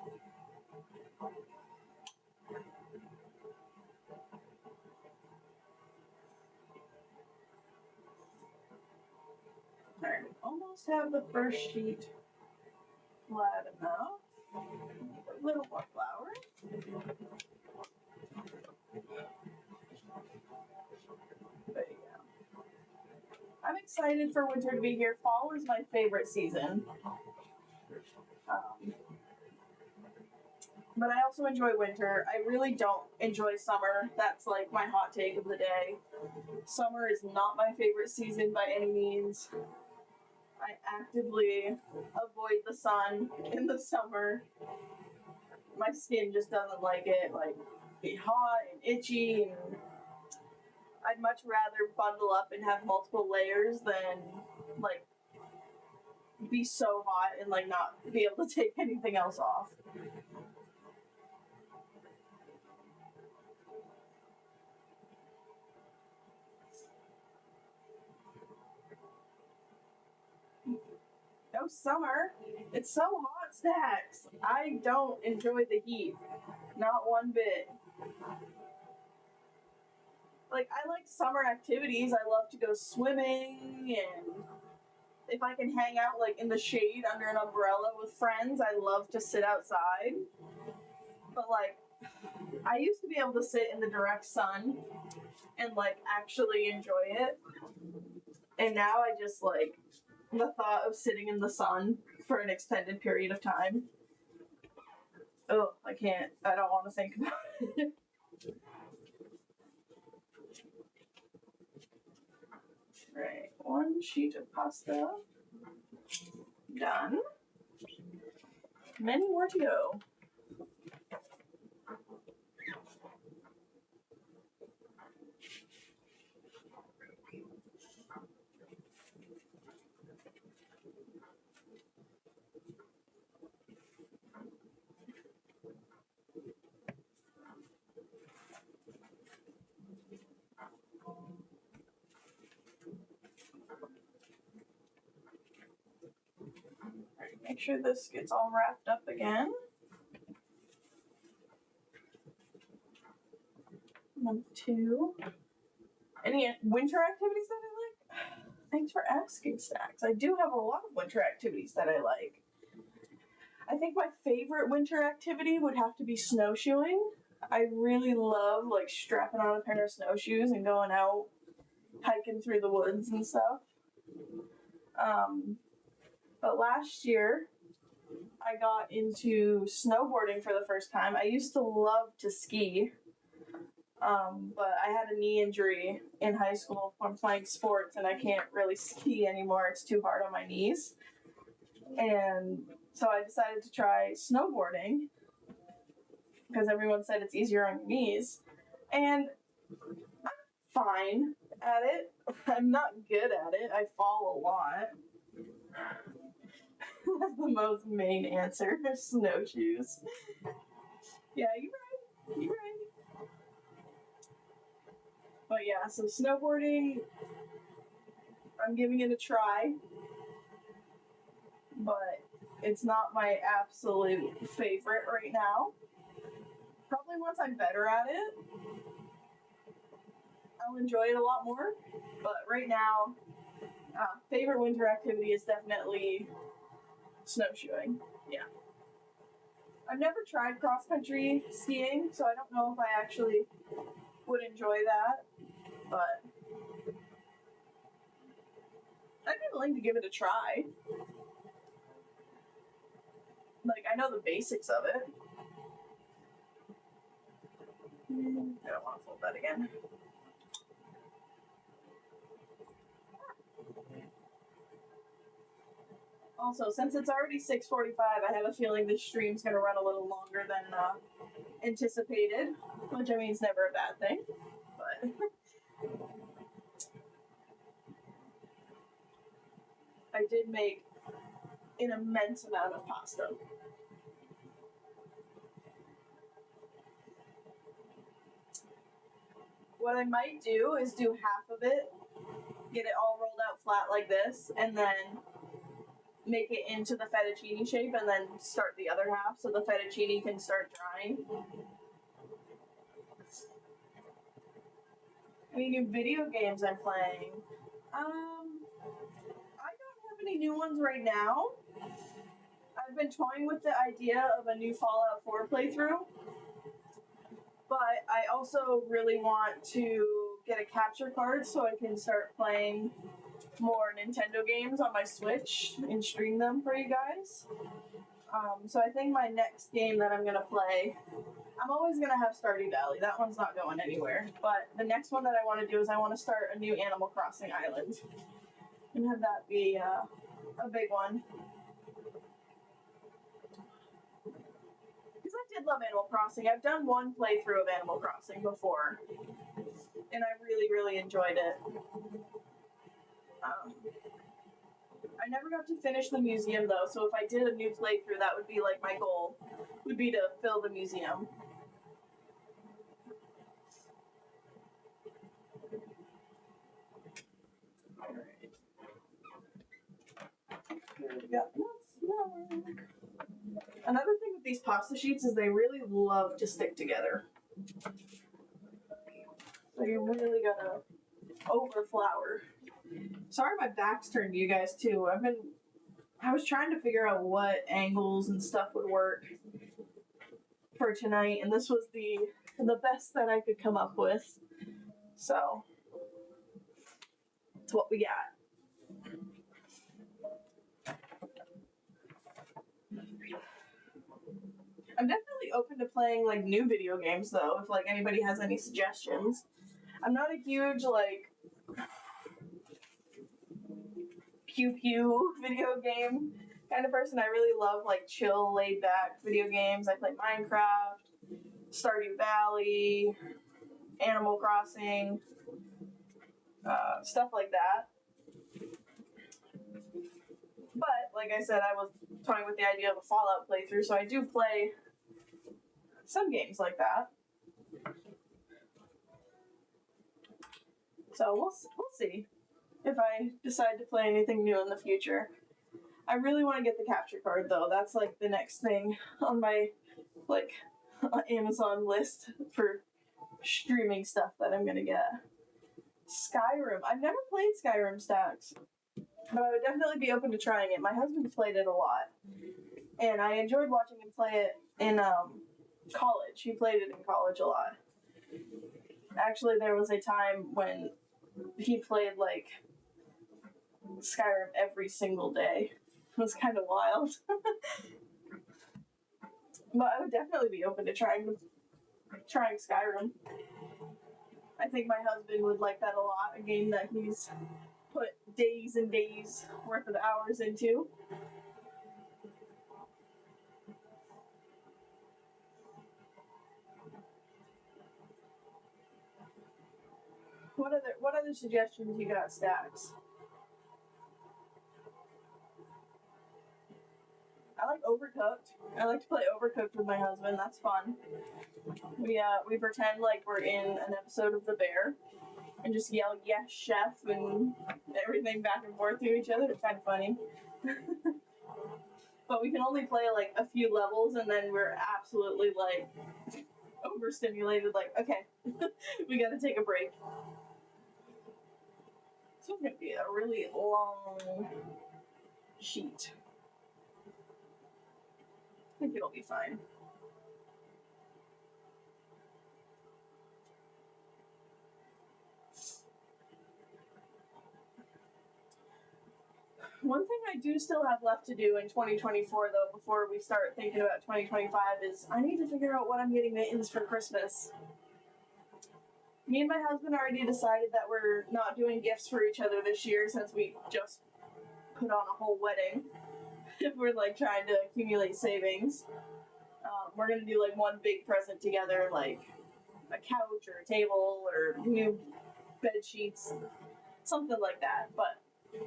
Alright, almost have the first sheet flat enough. A little more flour. But yeah. I'm excited for winter to be here. Fall is my favorite season. But I also enjoy winter. I really don't enjoy summer. That's like my hot take of the day. Summer is not my favorite season by any means. I actively avoid the sun in the summer. My skin just doesn't like it. Like, be hot and itchy, and I'd much rather bundle up and have multiple layers than, like, be so hot and, like, not be able to take anything else off. No summer. It's so hot, Stacks. I don't enjoy the heat. Not one bit. Like, I like summer activities. I love to go swimming, and if I can hang out, like, in the shade under an umbrella with friends, I love to sit outside. But, like, I used to be able to sit in the direct sun and, like, actually enjoy it. And now I just, like, the thought of sitting in the sun for an extended period of time. Oh, I can't. I don't want to think about it. Right, one sheet of pasta. Done. Many more to go. Make sure this gets all wrapped up again. Number 2. Any winter activities that I like? Thanks for asking, Stacks. I do have a lot of winter activities that I like. I think my favorite winter activity would have to be snowshoeing. I really love, like, strapping on a pair of snowshoes and going out hiking through the woods and stuff. But last year, I got into snowboarding for the first time. I used to love to ski, but I had a knee injury in high school from playing sports, and I can't really ski anymore. It's too hard on my knees. And so I decided to try snowboarding because everyone said it's easier on your knees. And I'm fine at it. I'm not good at it. I fall a lot. That's the most main answer. Snowshoes. Yeah, you're right. You're right. But yeah, so snowboarding, I'm giving it a try. But it's not my absolute favorite right now. Probably once I'm better at it, I'll enjoy it a lot more. But right now, favorite winter activity is definitely snowshoeing. Yeah. I've never tried cross-country skiing, so I don't know if I actually would enjoy that, but I'd be willing to give it a try. Like, I know the basics of it. I don't want to fold that again. Also, since it's already 6:45, I have a feeling this stream's gonna run a little longer than anticipated, which I mean is never a bad thing. But I did make an immense amount of pasta. What I might do is do half of it, get it all rolled out flat like this, and then make it into the fettuccine shape, and then start the other half so the fettuccine can start drying. Any new video games I'm playing? I don't have any new ones right now. I've been toying with the idea of a new Fallout 4 playthrough, but I also really want to get a capture card so I can start playing more Nintendo games on my Switch and stream them for you guys. So I think my next game that I'm gonna play, I'm always gonna have Stardew Valley. That one's not going anywhere. But the next one that I want to do is I want to start a new Animal Crossing island and have that be a big one. Because I did love Animal Crossing. I've done one playthrough of Animal Crossing before, and I really, really enjoyed it. I never got to finish the museum though, so if I did a new playthrough, that would be like my goal, would be to fill the museum. Yeah. Another thing with these pasta sheets is they really love to stick together. So you really gotta over flour. Sorry my back's turned to you guys too. I was trying to figure out what angles and stuff would work for tonight, and this was the best that I could come up with. So it's what we got. I'm definitely open to playing like new video games though, if like anybody has any suggestions. I'm not a huge like pew pew video game kind of person. I really love like chill, laid back video games. I play Minecraft, Stardew Valley, Animal Crossing, stuff like that. But like I said, I was toying with the idea of a Fallout playthrough, so I do play some games like that. So we'll see if I decide to play anything new in the future. I really want to get the capture card though. That's like the next thing on my like Amazon list for streaming stuff that I'm gonna get. Skyrim. I've never played Skyrim Stacks, but I would definitely be open to trying it. My husband's played it a lot, and I enjoyed watching him play it in college. He played it in college a lot. Actually, there was a time when he played like Skyrim every single day. It was kind of wild. But I would definitely be open to trying Skyrim. I think my husband would like that a lot, a game that he's put days and days worth of hours into. What other suggestions you got, Stacks? I like Overcooked. I like to play Overcooked with my husband. That's fun. We pretend like we're in an episode of The Bear and just yell "Yes, chef" and everything back and forth to each other. It's kind of funny. But we can only play like a few levels, and then we're absolutely like overstimulated. Like, okay, we got to take a break. This one's gonna be a really long sheet. I think it'll be fine. One thing I do still have left to do in 2024, though, before we start thinking about 2025, is I need to figure out what I'm getting Mittens for Christmas. Me and my husband already decided that we're not doing gifts for each other this year since we just put on a whole wedding. We're like trying to accumulate savings. We're gonna do like one big present together, like a couch or a table or new bed sheets, something like that. But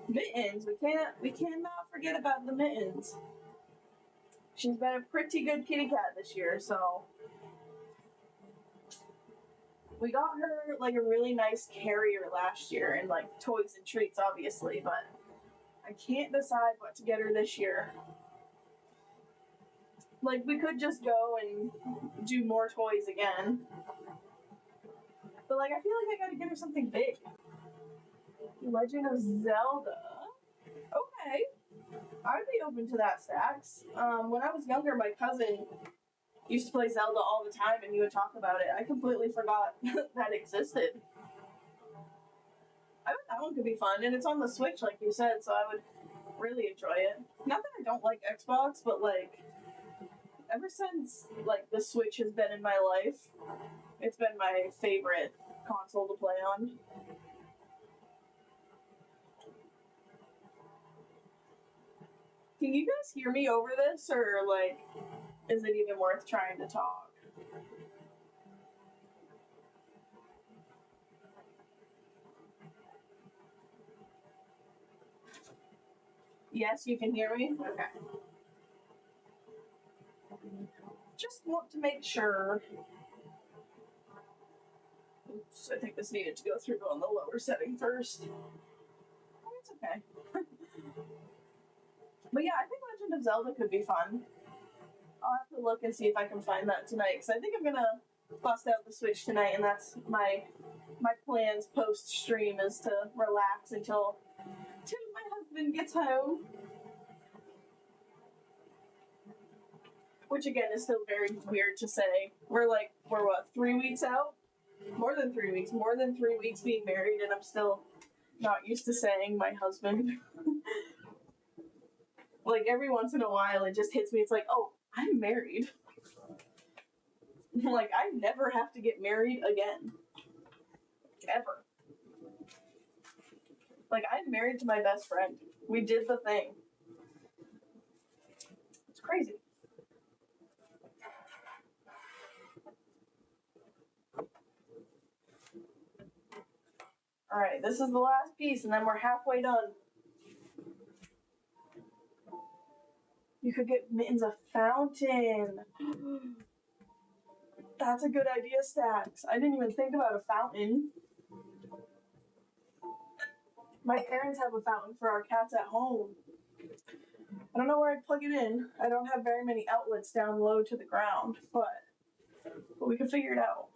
Mittens, we cannot forget about the Mittens. She's been a pretty good kitty cat this year, so we got her like a really nice carrier last year and like toys and treats, obviously, but I can't decide what to get her this year. Like, we could just go and do more toys again. But, like, I feel like I gotta get her something big. Legend of Zelda. Okay. I'd be open to that, Stacks. When I was younger, my cousin used to play Zelda all the time and he would talk about it. I completely forgot that existed. I bet that one could be fun, and it's on the Switch, like you said, so I would really enjoy it. Not that I don't like Xbox, but, like, ever since like the Switch has been in my life, it's been my favorite console to play on. Can you guys hear me over this, or like, is it even worth trying to talk? Yes, you can hear me? Okay. Just want to make sure. Oops, I think this needed to go through on the lower setting first. Oh, it's okay. But yeah, I think Legend of Zelda could be fun. I'll have to look and see if I can find that tonight, because I think I'm gonna bust out the Switch tonight, and that's my plans post stream is to relax until my husband gets home. Which again is still very weird to say. We're what, 3 weeks out? More than 3 weeks. More than 3 weeks being married, and I'm still not used to saying my husband. Like, every once in a while it just hits me, it's like, oh, I'm married. Like, I never have to get married again. Ever. Like, I'm married to my best friend. We did the thing. It's crazy. Alright, this is the last piece, and then we're halfway done. You could get Mittens a fountain. That's a good idea, Stacks. I didn't even think about a fountain. My parents have a fountain for our cats at home. I don't know where I'd plug it in. I don't have very many outlets down low to the ground, but we can figure it out.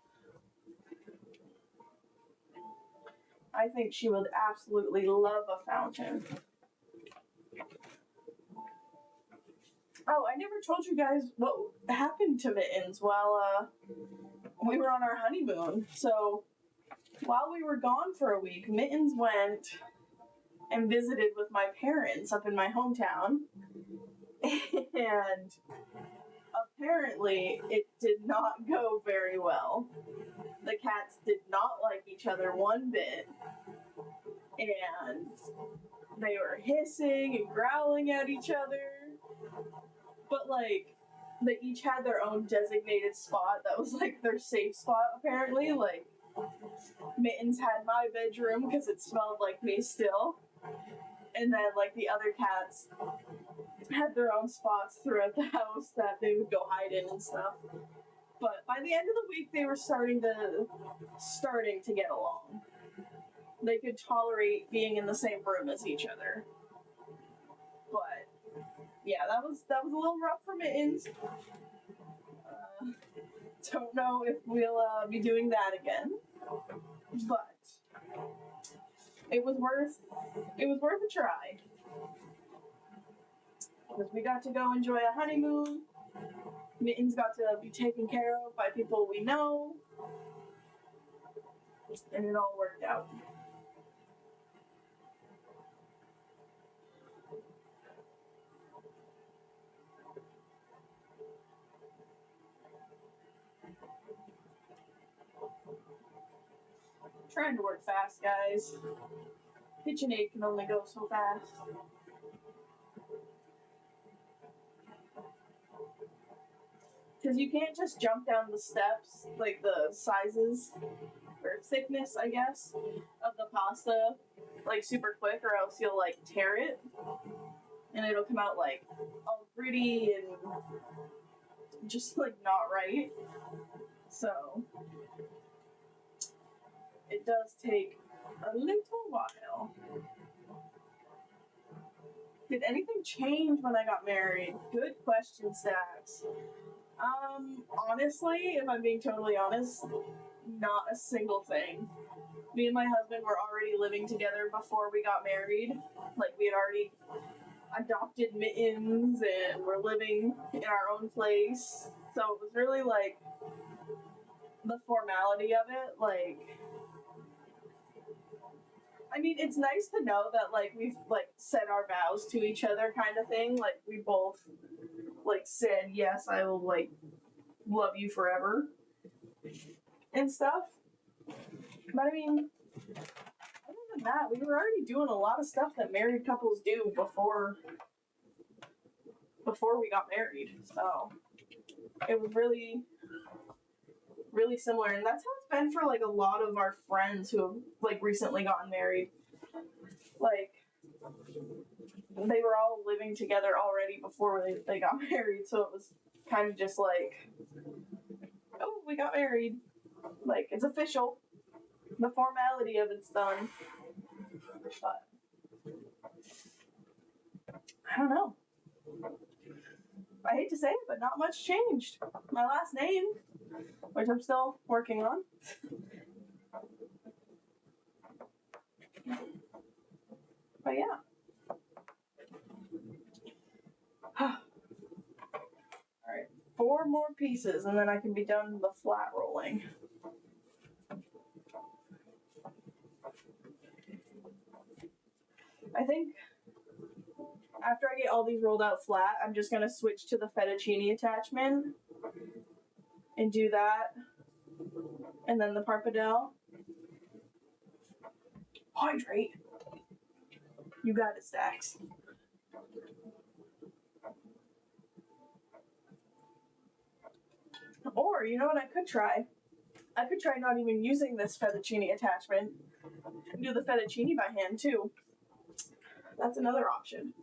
I think she would absolutely love a fountain. Oh, I never told you guys what happened to Mittens while we were on our honeymoon. So, while we were gone for a week, Mittens went and visited with my parents up in my hometown. And apparently it did not go very well. The cats did not like each other one bit. And they were hissing and growling at each other. But, like, they each had their own designated spot that was, like, their safe spot, apparently. Like, Mittens had my bedroom because it smelled like me still. And then, like, the other cats had their own spots throughout the house that they would go hide in and stuff. But by the end of the week, they were starting to get along. They could tolerate being in the same room as each other. But yeah, that was a little rough for Mittens. Don't know if we'll be doing that again, but it was worth a try. Because we got to go enjoy a honeymoon. Mittens got to be taken care of by people we know. And it all worked out. I'm trying to work fast, guys. KitchenAid can only go so fast. Because you can't just jump down the steps, like the sizes or thickness, I guess, of the pasta like super quick, or else you'll like tear it and it'll come out like all gritty and just like not right. So it does take a little while. Did anything change when I got married? Good question, Stacks. Honestly, if I'm being totally honest, not a single thing. Me and my husband were already living together before we got married. Like, we had already adopted mittens and we're living in our own place. So it was really like the formality of it. Like, I mean, it's nice to know that like we've like said our vows to each other, kind of thing. Like, we both like said, yes, I will like love you forever and stuff. But I mean, other than that, we were already doing a lot of stuff that married couples do before we got married. So it was really, really similar. And that's how it's been for like a lot of our friends who have like recently gotten married. Like, they were all living together already before they got married. So it was kind of just like, oh, we got married. Like, it's official. The formality of it's done. But I don't know. I hate to say it, but not much changed. My last name, which I'm still working on. But yeah. Alright, 4 more pieces and then I can be done with the flat rolling. I think after I get all these rolled out flat, I'm just going to switch to the fettuccine attachment and do that. And then the pappardelle. Hydrate. You got it, Stacks. Or, you know what I could try? I could try not even using this fettuccine attachment and do the fettuccine by hand, too. That's another option.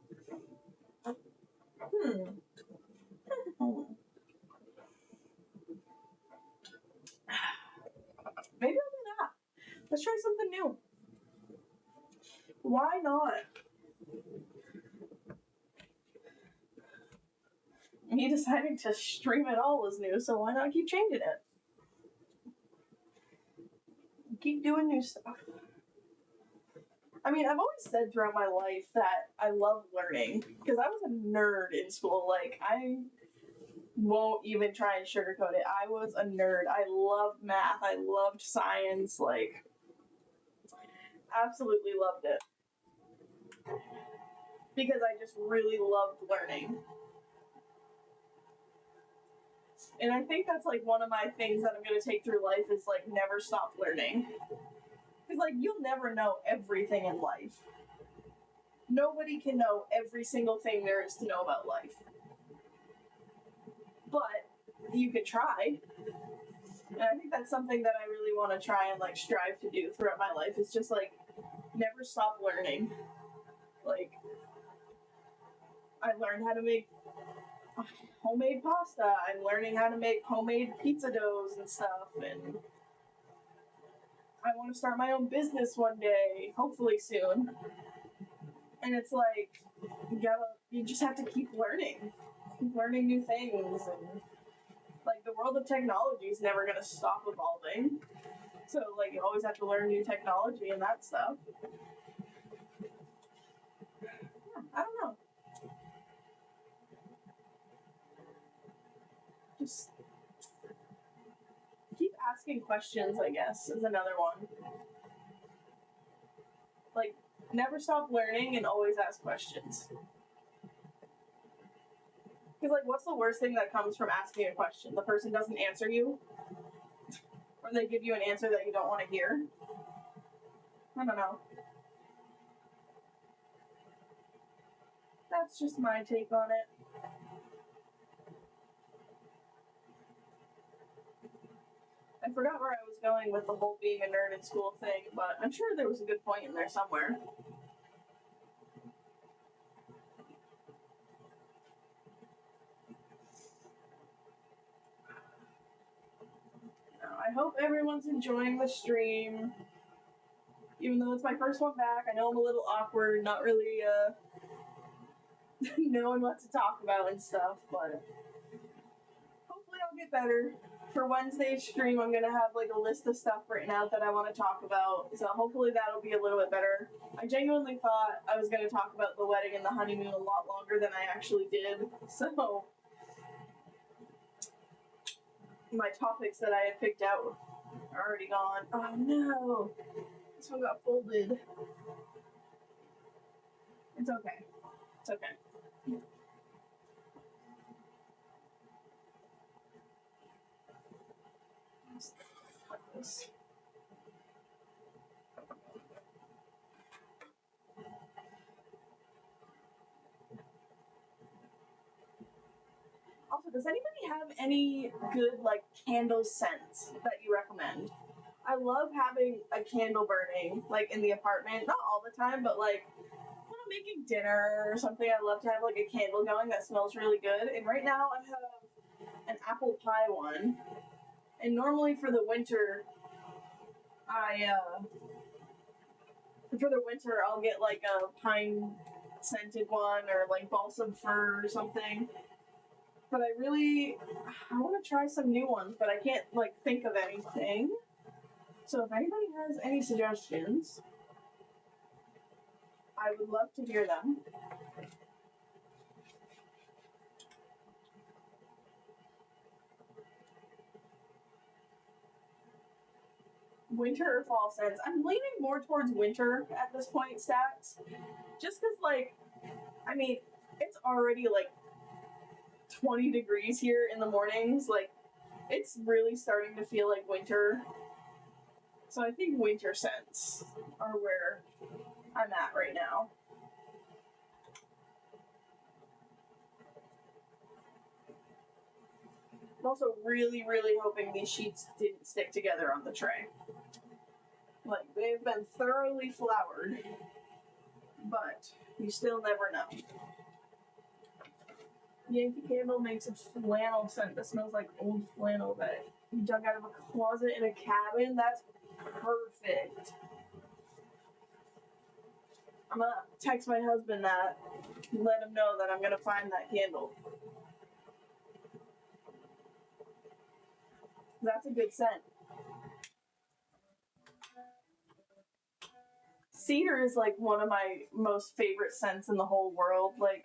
Maybe I'll do that. Let's try something new. Why not? Me deciding to stream it all was new, so why not keep changing it? Keep doing new stuff. I mean, I've always said throughout my life that I love learning, because I was a nerd in school. Like, I won't even try and sugarcoat it. I was a nerd. I loved math. I loved science. Like, absolutely loved it. Because I just really loved learning. And I think that's, like, one of my things that I'm going to take through life is, like, never stop learning. Because, like, you'll never know everything in life. Nobody can know every single thing there is to know about life. But you can try. And I think that's something that I really want to try and, like, strive to do throughout my life. Is just, like, never stop learning. Like, I learned how to make homemade pasta. I'm learning how to make homemade pizza doughs and stuff. And I want to start my own business one day, hopefully soon. And it's like, you just have to keep learning new things, and like the world of technology is never going to stop evolving. So like you always have to learn new technology and that stuff. Yeah, I don't know. Just keep asking questions, I guess, is another one. Like, never stop learning and always ask questions. Because, like, what's the worst thing that comes from asking a question? The person doesn't answer you? Or they give you an answer that you don't want to hear? I don't know. That's just my take on it. I forgot where I was going with the whole being a nerd in school thing, but I'm sure there was a good point in there somewhere. I hope everyone's enjoying the stream. Even though it's my first one back, I know I'm a little awkward, not really knowing what to talk about and stuff, but hopefully I'll get better. For Wednesday's stream, I'm gonna have like a list of stuff written out that I want to talk about, so hopefully that'll be a little bit better. I genuinely thought I was gonna talk about the wedding and the honeymoon a lot longer than I actually did, so my topics that I had picked out are already gone. Oh no! This one got folded. It's okay. It's okay. Like this. Also, does anybody have any good like candle scents that you recommend? I love having a candle burning like in the apartment, not all the time, but like when I'm making dinner or something, I love to have like a candle going that smells really good. And right now I have an apple pie one. And normally for the winter, I'll get like a pine scented one or like balsam fir or something. But I want to try some new ones, but I can't like think of anything. So if anybody has any suggestions, I would love to hear them. Winter or fall scents? I'm leaning more towards winter at this point, Stacks. Just because, like, I mean, it's already like 20 degrees here in the mornings. Like, it's really starting to feel like winter. So I think winter scents are where I'm at right now. I'm also really, really hoping these sheets didn't stick together on the tray. Like, they've been thoroughly floured, but you still never know. Yankee Candle makes a flannel scent that smells like old flannel that you dug out of a closet in a cabin. That's perfect. I'm gonna text my husband that and let him know that I'm gonna find that candle. That's a good scent. Cedar is like one of my most favorite scents in the whole world. Like,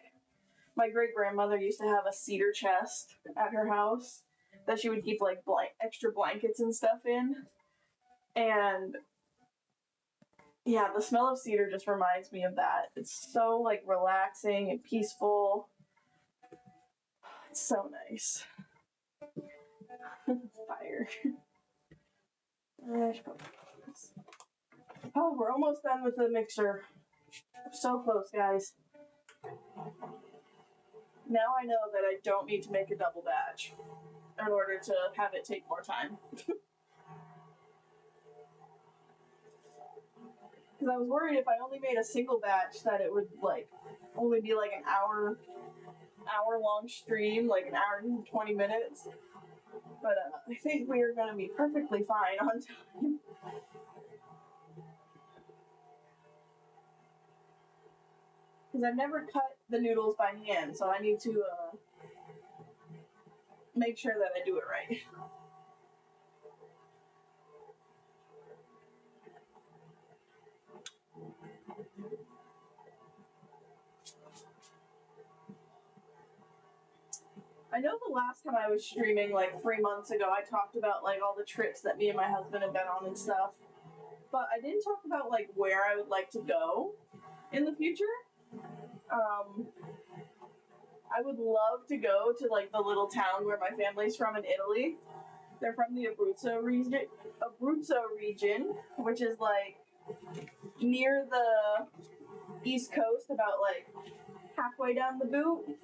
my great grandmother used to have a cedar chest at her house that she would keep like extra blankets and stuff in. And yeah, the smell of cedar just reminds me of that. It's so like relaxing and peaceful. It's so nice. Fire. Oh, we're almost done with the mixer. We're so close, guys. Now I know that I don't need to make a double batch in order to have it take more time. Because I was worried if I only made a single batch that it would like only be like an hour long stream, like an hour and 20 minutes. But I think we are going to be perfectly fine on time. Because I've never cut the noodles by hand, so I need to make sure that I do it right. I know the last time I was streaming, like 3 months ago, I talked about like all the trips that me and my husband have been on and stuff. But I didn't talk about like where I would like to go in the future. I would love to go to like the little town where my family's from in Italy. They're from the Abruzzo region, which is like near the East Coast, about like halfway down the boot.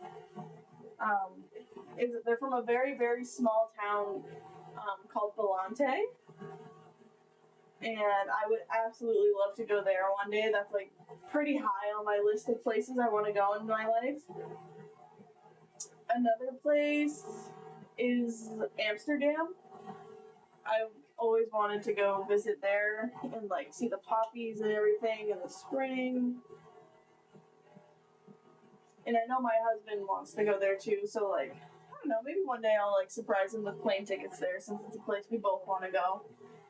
They're from a very, very small town called Volante. And I would absolutely love to go there one day. That's like pretty high on my list of places I want to go in my life. Another place is Amsterdam. I've always wanted to go visit there and like see the poppies and everything in the spring. And I know my husband wants to go there too, so like I don't know, maybe one day I'll like surprise him with plane tickets there since it's a place we both want to go.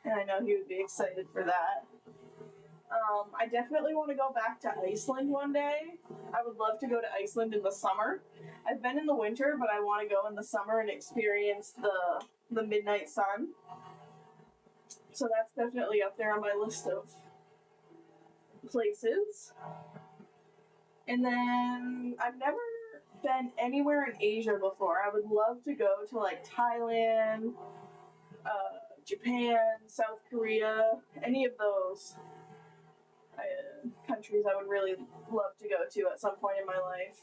And I know he would be excited for that. I definitely want to go back to Iceland one day. I would love to go to Iceland in the summer. I've been in the winter, but I want to go in the summer and experience the midnight sun. So that's definitely up there on my list of places. And then I've never been anywhere in Asia before. I would love to go to like Thailand, Japan, South Korea, any of those countries I would really love to go to at some point in my life.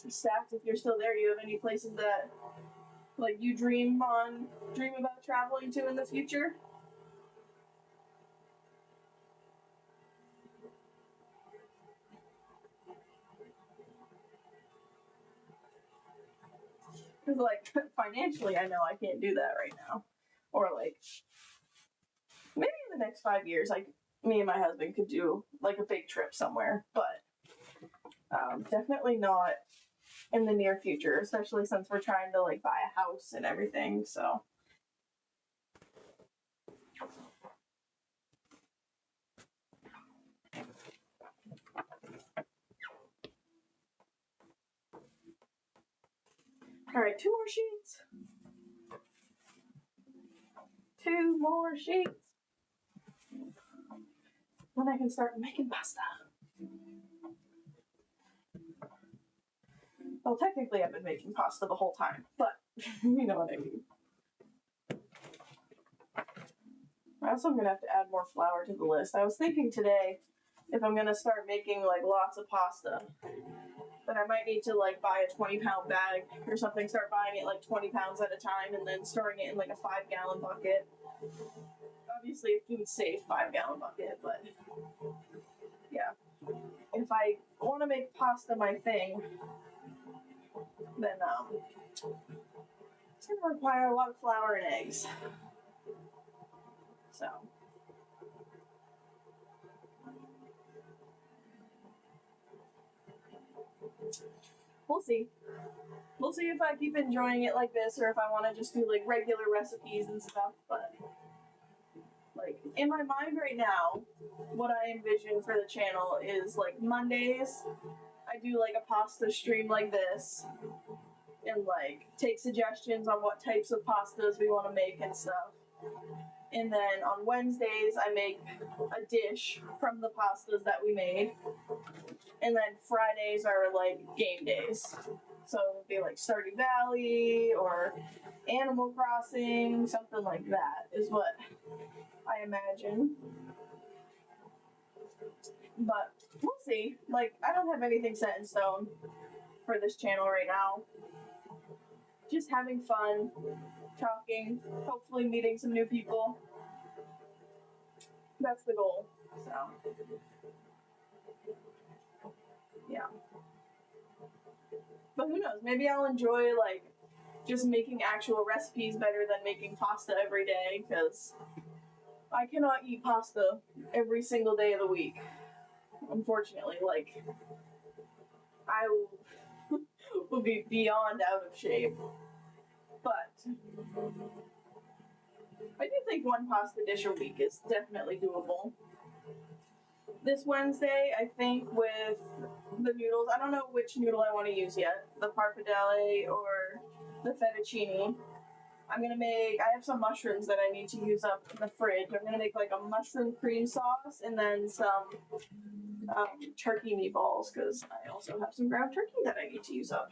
Stacked, if you're still there, you have any places that like you dream about traveling to in the future? Because like financially, I know I can't do that right now, or like maybe in the next 5 years, like me and my husband could do like a big trip somewhere, but definitely not in the near future, especially since we're trying to like buy a house and everything. So. All right, 2 more sheets. 2 more sheets. Then I can start making pasta. Well, technically I've been making pasta the whole time, but you know what I mean. I also am gonna have to add more flour to the list. I was thinking today, if I'm gonna start making like lots of pasta, then I might need to like buy a 20-pound bag or something, start buying it like 20 pounds at a time and then storing it in like a 5-gallon bucket. Obviously a food safe 5-gallon bucket, but yeah. If I want to make pasta my thing, then it's gonna require a lot of flour and eggs. So we'll see. We'll see if I keep enjoying it like this or if I want to just do like regular recipes and stuff, but like in my mind right now, what I envision for the channel is like Mondays, I do like a pasta stream like this and like take suggestions on what types of pastas we want to make and stuff. And then on Wednesdays, I make a dish from the pastas that we made. And then Fridays are like game days. So it would be like Stardew Valley or Animal Crossing, something like that is what I imagine. But we'll see. Like, I don't have anything set in stone for this channel right now. Just having fun, talking, hopefully meeting some new people. That's the goal. So, yeah. But who knows? Maybe I'll enjoy, like, just making actual recipes better than making pasta every day, because I cannot eat pasta every single day of the week. Unfortunately, like, I will be beyond out of shape. But I do think one pasta dish a week is definitely doable. This Wednesday, I think with the noodles, I don't know which noodle I want to use yet, the pappardelle or the fettuccine. I have some mushrooms that I need to use up in the fridge. I'm gonna make like a mushroom cream sauce and then some turkey meatballs because I also have some ground turkey that I need to use up.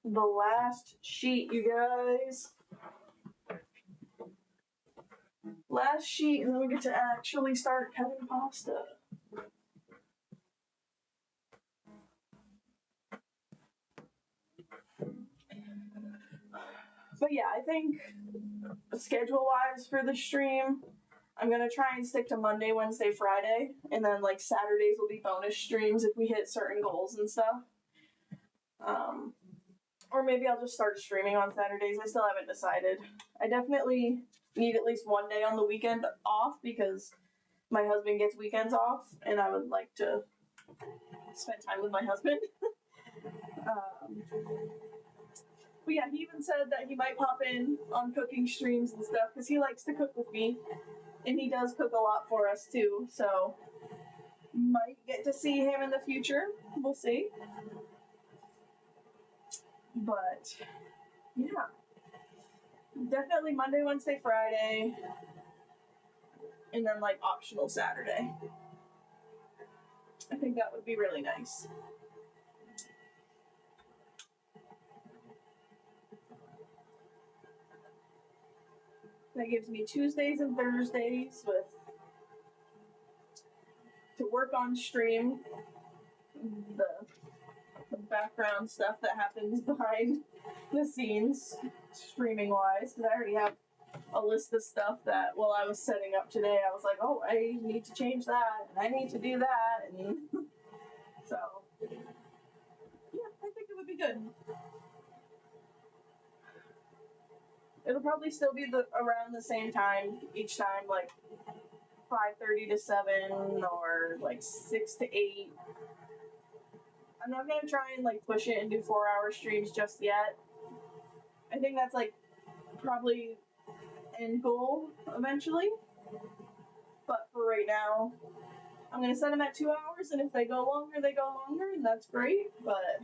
The last sheet, you guys. Last sheet, and then we get to actually start cutting pasta. But yeah, I think schedule-wise for the stream, I'm gonna try and stick to Monday, Wednesday, Friday, and then like Saturdays will be bonus streams if we hit certain goals and stuff. Or maybe I'll just start streaming on Saturdays. I still haven't decided. I definitely need at least one day on the weekend off because my husband gets weekends off, and I would like to spend time with my husband. But yeah, he even said that he might pop in on cooking streams and stuff because he likes to cook with me, and he does cook a lot for us too. So might get to see him in the future. We'll see. But yeah, definitely Monday, Wednesday, Friday, and then like optional Saturday. I think that would be really nice. That gives me Tuesdays and Thursdays to work on stream the background stuff that happens behind the scenes, streaming wise, because I already have a list of stuff that while I was setting up today, I was like, oh, I need to change that, and I need to do that, and so yeah, I think it would be good. It'll probably still be around the same time each time, like 5:30 to 7 or like 6 to 8. I'm not gonna try and like push it and do 4-hour streams just yet. I think that's like probably end goal eventually. But for right now, I'm gonna set them at 2 hours, and if they go longer, they go longer, and that's great. But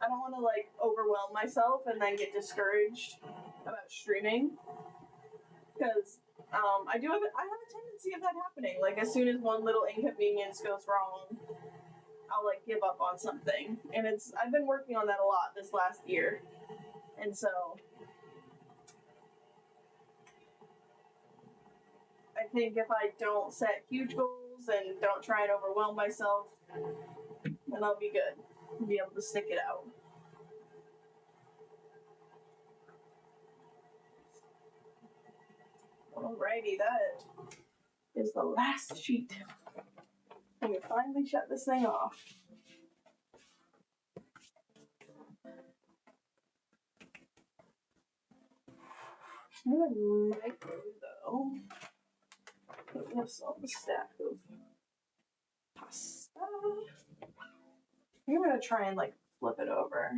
I don't want to like overwhelm myself and then get discouraged about streaming because I have a tendency of that happening. Like as soon as one little inconvenience goes wrong, I'll like give up on something, and I've been working on that a lot this last year, and so I think if I don't set huge goals and don't try and overwhelm myself, then I'll be good. I'll be able to stick it out. Alrighty, that is the last sheet. And we finally shut this thing off. I'm gonna micro though. Put this on the stack of pasta. I'm gonna try and like flip it over.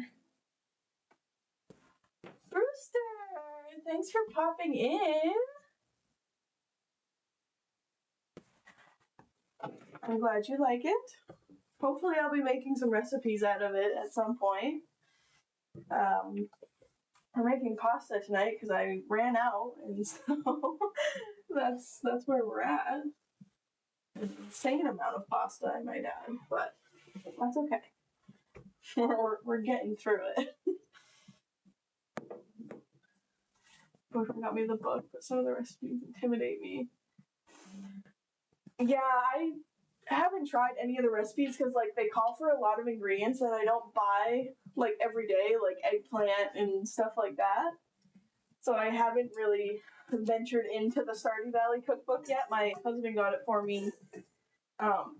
Brewster, thanks for popping in. I'm glad you like it. Hopefully I'll be making some recipes out of it at some point. We're making pasta tonight because I ran out, and so that's where we're at. An insane amount of pasta, I might add, but that's okay. We're getting through it. Boyfriend got me the book, but some of the recipes intimidate me. Yeah, I haven't tried any of the recipes because like they call for a lot of ingredients that I don't buy like every day, like eggplant and stuff like that. So I haven't really ventured into the Stardew Valley cookbook yet. My husband got it for me. Oh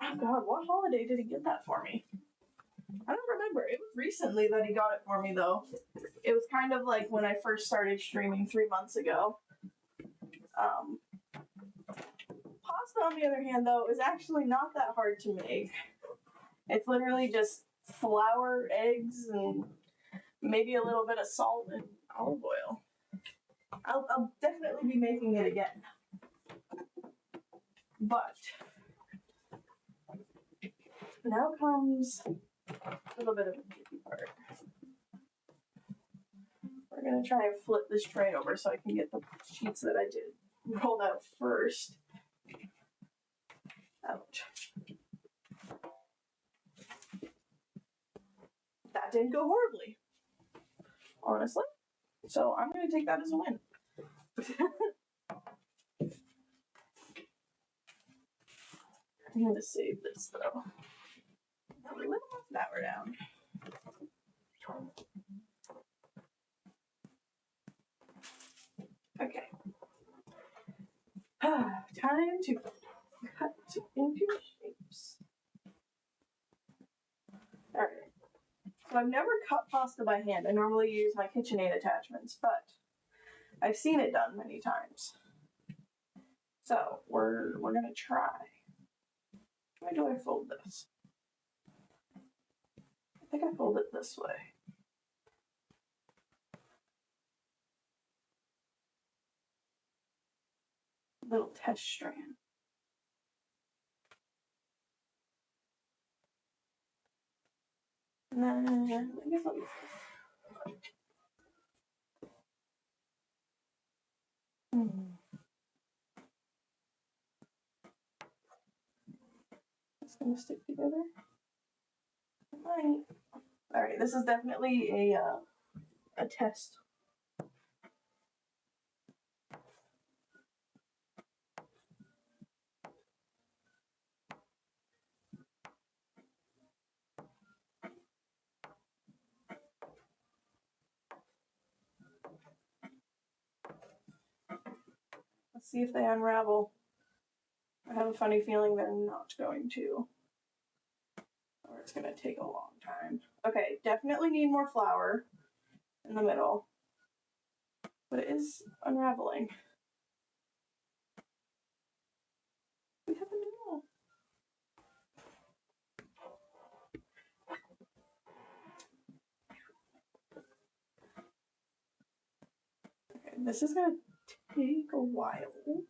God, what holiday did he get that for me? I don't remember. It was recently that he got it for me though. It was kind of like when I first started streaming 3 months ago. Pasta, on the other hand, though, is actually not that hard to make. It's literally just flour, eggs, and maybe a little bit of salt and olive oil. I'll definitely be making it again. But now comes a little bit of the tricky part. We're going to try and flip this tray over so I can get the sheets that I did rolled out first. Ouch. That didn't go horribly, honestly. So I'm going to take that as a win. I'm gonna save this though. Put a little more flour down. Okay. Time to cut into shapes. Alright. So I've never cut pasta by hand. I normally use my KitchenAid attachments, but I've seen it done many times. So we're gonna try. Why do I fold this? I think I fold it this way. Little test strand. And then I guess I'll use this. It's gonna stick together. It might. All right, this is definitely a test. Let's see if they unravel. I have a funny feeling they're not going to. Or it's gonna take a long time. Okay, definitely need more flour in the middle. But it is unraveling. We have a noodle. Okay, this is gonna take a while.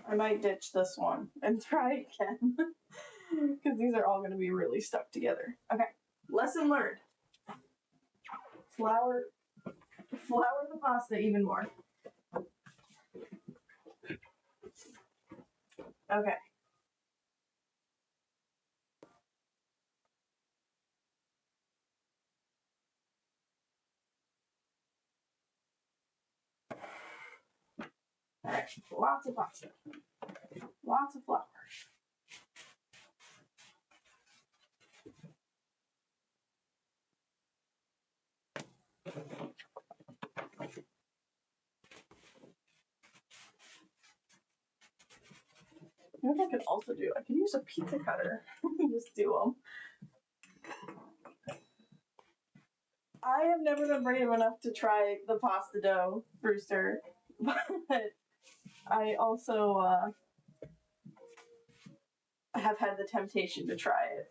I might ditch this one and try again. Because these are all going to be really stuck together. Okay, lesson learned. Flour the pasta even more. Okay. Alright, lots of pasta. Lots of flour. You know what I could also do? I could use a pizza cutter and just do them. I have never been brave enough to try the pasta dough Brewster, but I also have had the temptation to try it.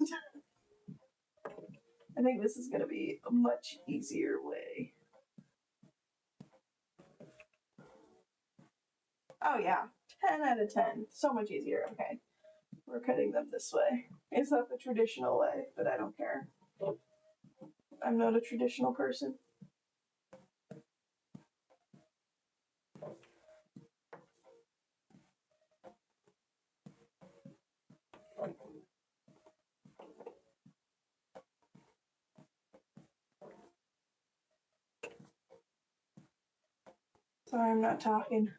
I think this is going to be a much easier way. Oh yeah, 10 out of 10. So much easier. Okay. We're cutting them this way. It's not the traditional way, but I don't care. I'm not a traditional person. Sorry, I'm not talking.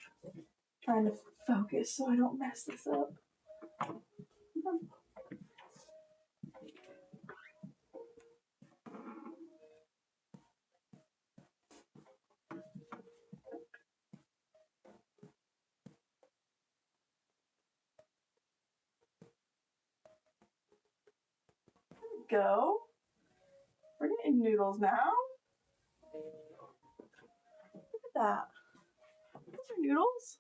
Trying to focus so I don't mess this up. Go. We're getting noodles now. Look at that. Those are noodles.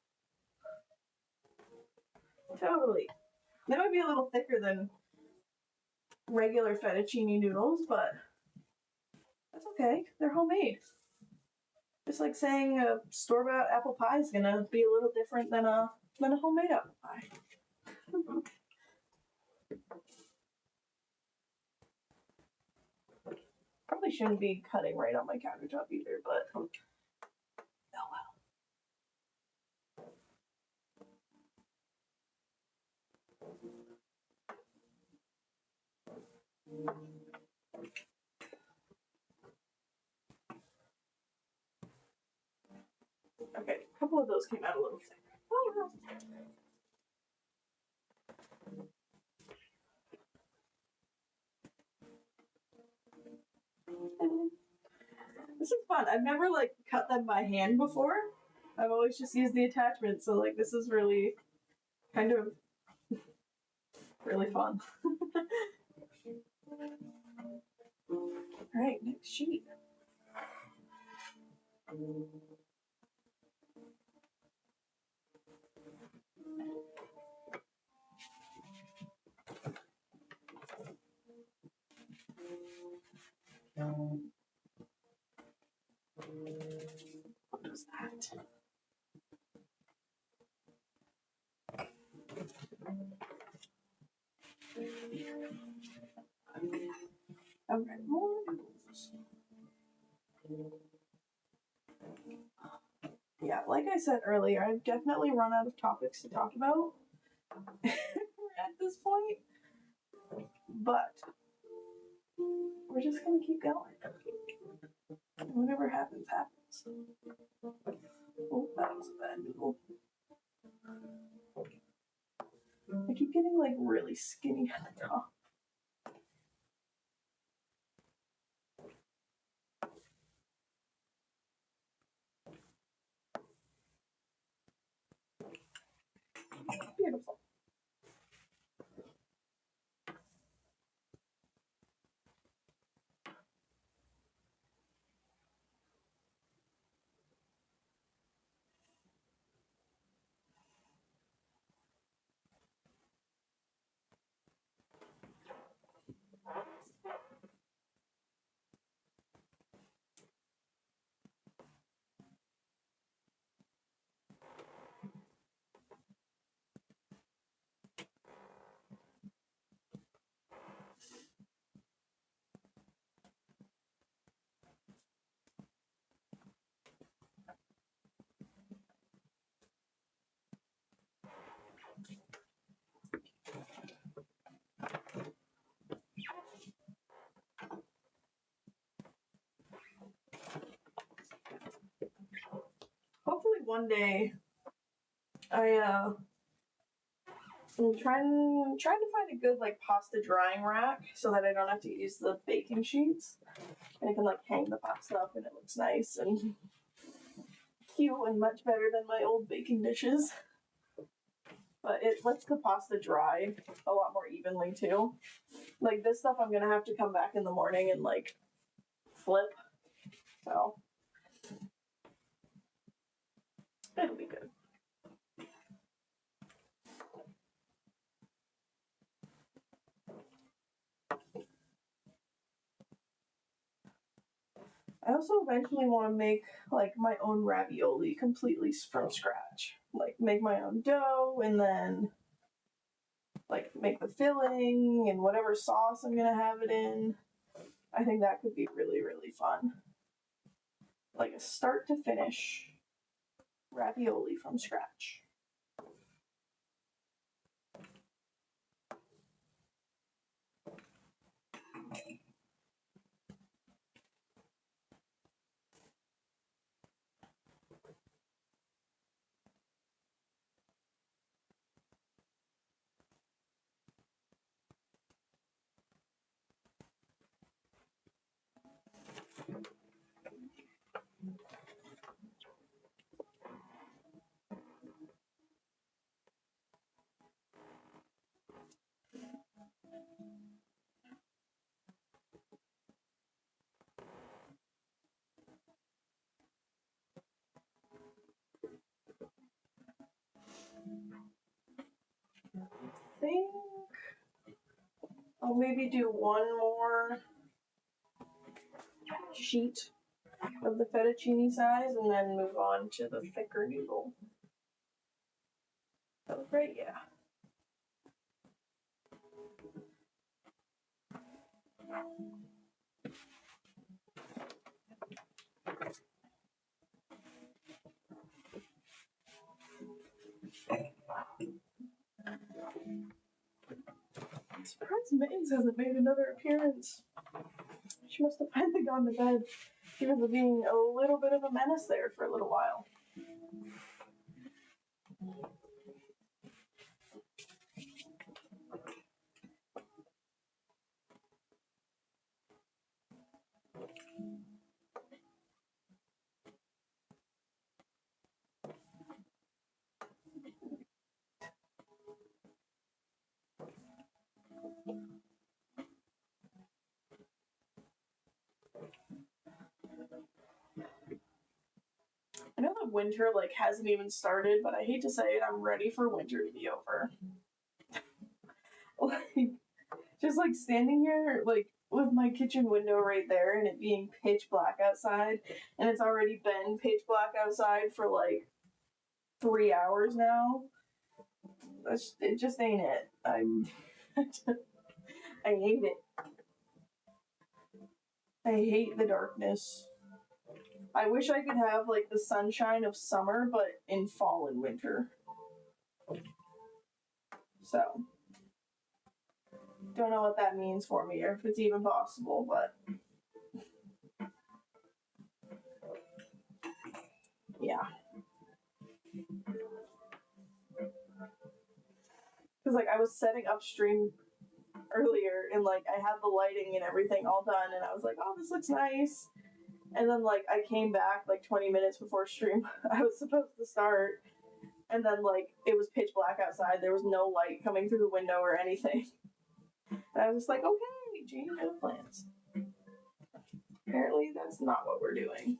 Totally. They might be a little thicker than regular fettuccine noodles, but that's okay. They're homemade. Just like saying a store-bought apple pie is gonna be a little different than a homemade apple pie. Probably shouldn't be cutting right on my countertop either, but oh well. Okay, come couple of those came out a little thick. Oh, no. This is fun. I've never like cut them by hand before. I've always just used the attachment, so like this is really kind of really fun. Alright, next sheet. What was that? Alright, more noodles. Yeah, like I said earlier, I've definitely run out of topics to talk about at this point. But we're just gonna keep going. Whatever happens, happens. Oh, that was a bad noodle. I keep getting like really skinny at the top. Beautiful. Hopefully one day I'm trying to find a good like pasta drying rack so that I don't have to use the baking sheets. And I can like hang the pasta up and it looks nice and cute and much better than my old baking dishes. But it lets the pasta dry a lot more evenly too. Like this stuff I'm gonna have to come back in the morning and like flip. So it'll be good. I also eventually want to make like my own ravioli completely from scratch. Like make my own dough and then like make the filling and whatever sauce I'm gonna have it in. I think that could be really, really fun. Like a start to finish ravioli from scratch. I think I'll maybe do one more sheet of the fettuccine size and then move on to the thicker noodle. That was great, yeah. I'm surprised Mittens hasn't made another appearance. She must have finally gone to bed. She was being a little bit of a menace there for a little while. I know that winter like hasn't even started, but I hate to say it, I'm ready for winter to be over. Like, just like standing here, like with my kitchen window right there, and it being pitch black outside, and it's already been pitch black outside for like 3 hours now. It just ain't it. I hate it. I hate the darkness. I wish I could have like the sunshine of summer, but in fall and winter. So, don't know what that means for me or if it's even possible, but yeah. Because like I was setting up stream earlier and like I had the lighting and everything all done and I was like, oh, this looks nice. And then like I came back like 20 minutes before stream I was supposed to start, and then like it was pitch black outside. There was no light coming through the window or anything. And I was just like, okay, change of plans. Apparently that's not what we're doing.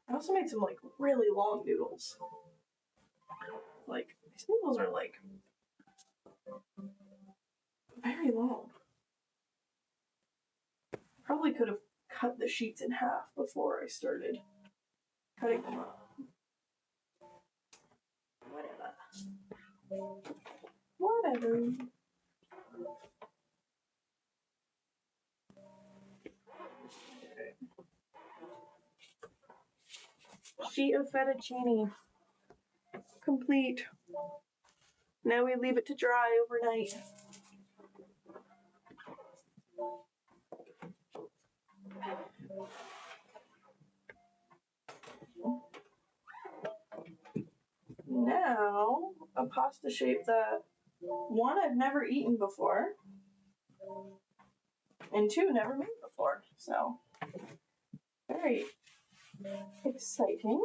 I also made some like really long noodles. Like these noodles are like very long. Probably could have cut the sheets in half before I started cutting them up. Whatever. Okay. Sheet of fettuccine. Complete. Now we leave it to dry overnight. Now, a pasta shape that, one, I've never eaten before, and two, never made before. So, very exciting.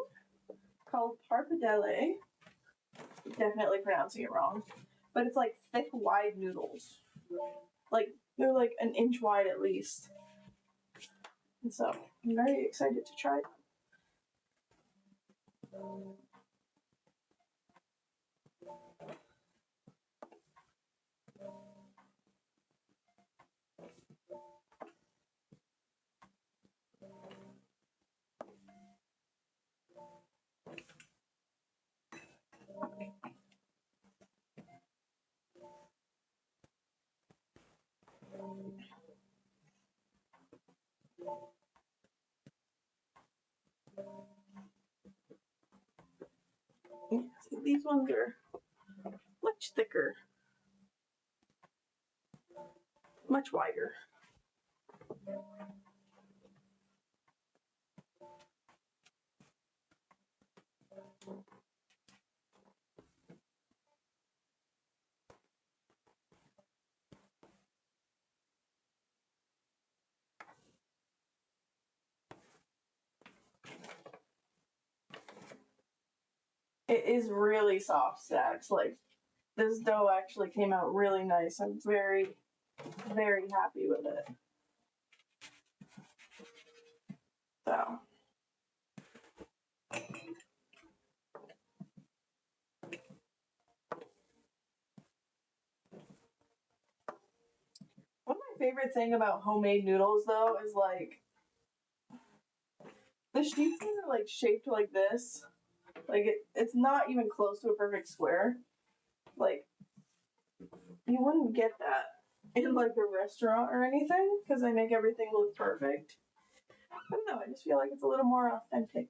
Called pappardelle. Definitely pronouncing it wrong. But it's like thick, wide noodles. Like, they're like an inch wide at least. And so, I'm very excited to try them. Yeah, so these ones are much thicker, much wider. It is really soft, Stacks. Like, this dough actually came out really nice. I'm very, very happy with it. So. One of my favorite thing about homemade noodles, though, is like the sheets that are like shaped like this. Like it's not even close to a perfect square. Like you wouldn't get that in like a restaurant or anything because they make everything look perfect. I don't know. I just feel like it's a little more authentic.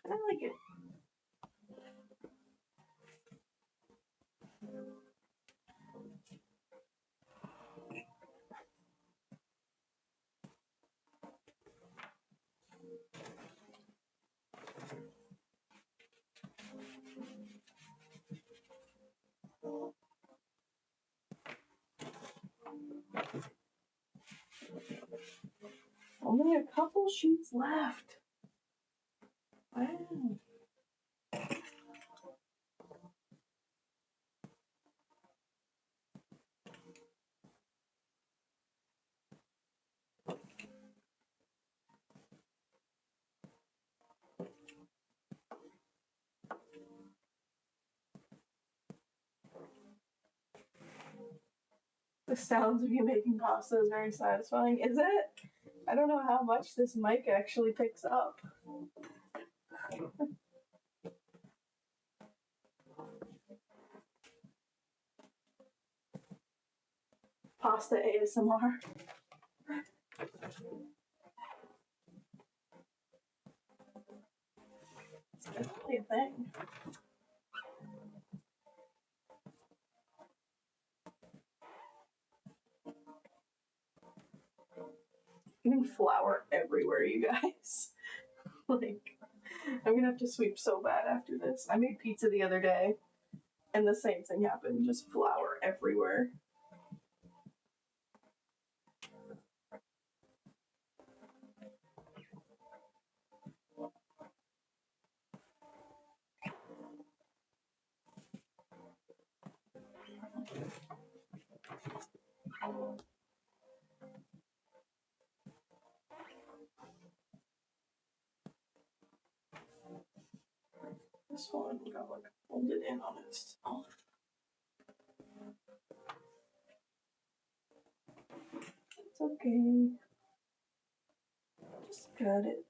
I like it. Only a couple sheets left. Wow. The sounds of you making pasta is very satisfying. Is it? I don't know how much this mic actually picks up. Pasta ASMR. It's definitely a thing. Getting flour everywhere, you guys. Like, I'm gonna have to sweep so bad after this. I made pizza the other day, and the same thing happened. Just flour everywhere. This one got like folded in on itself. It's okay. Just cut it.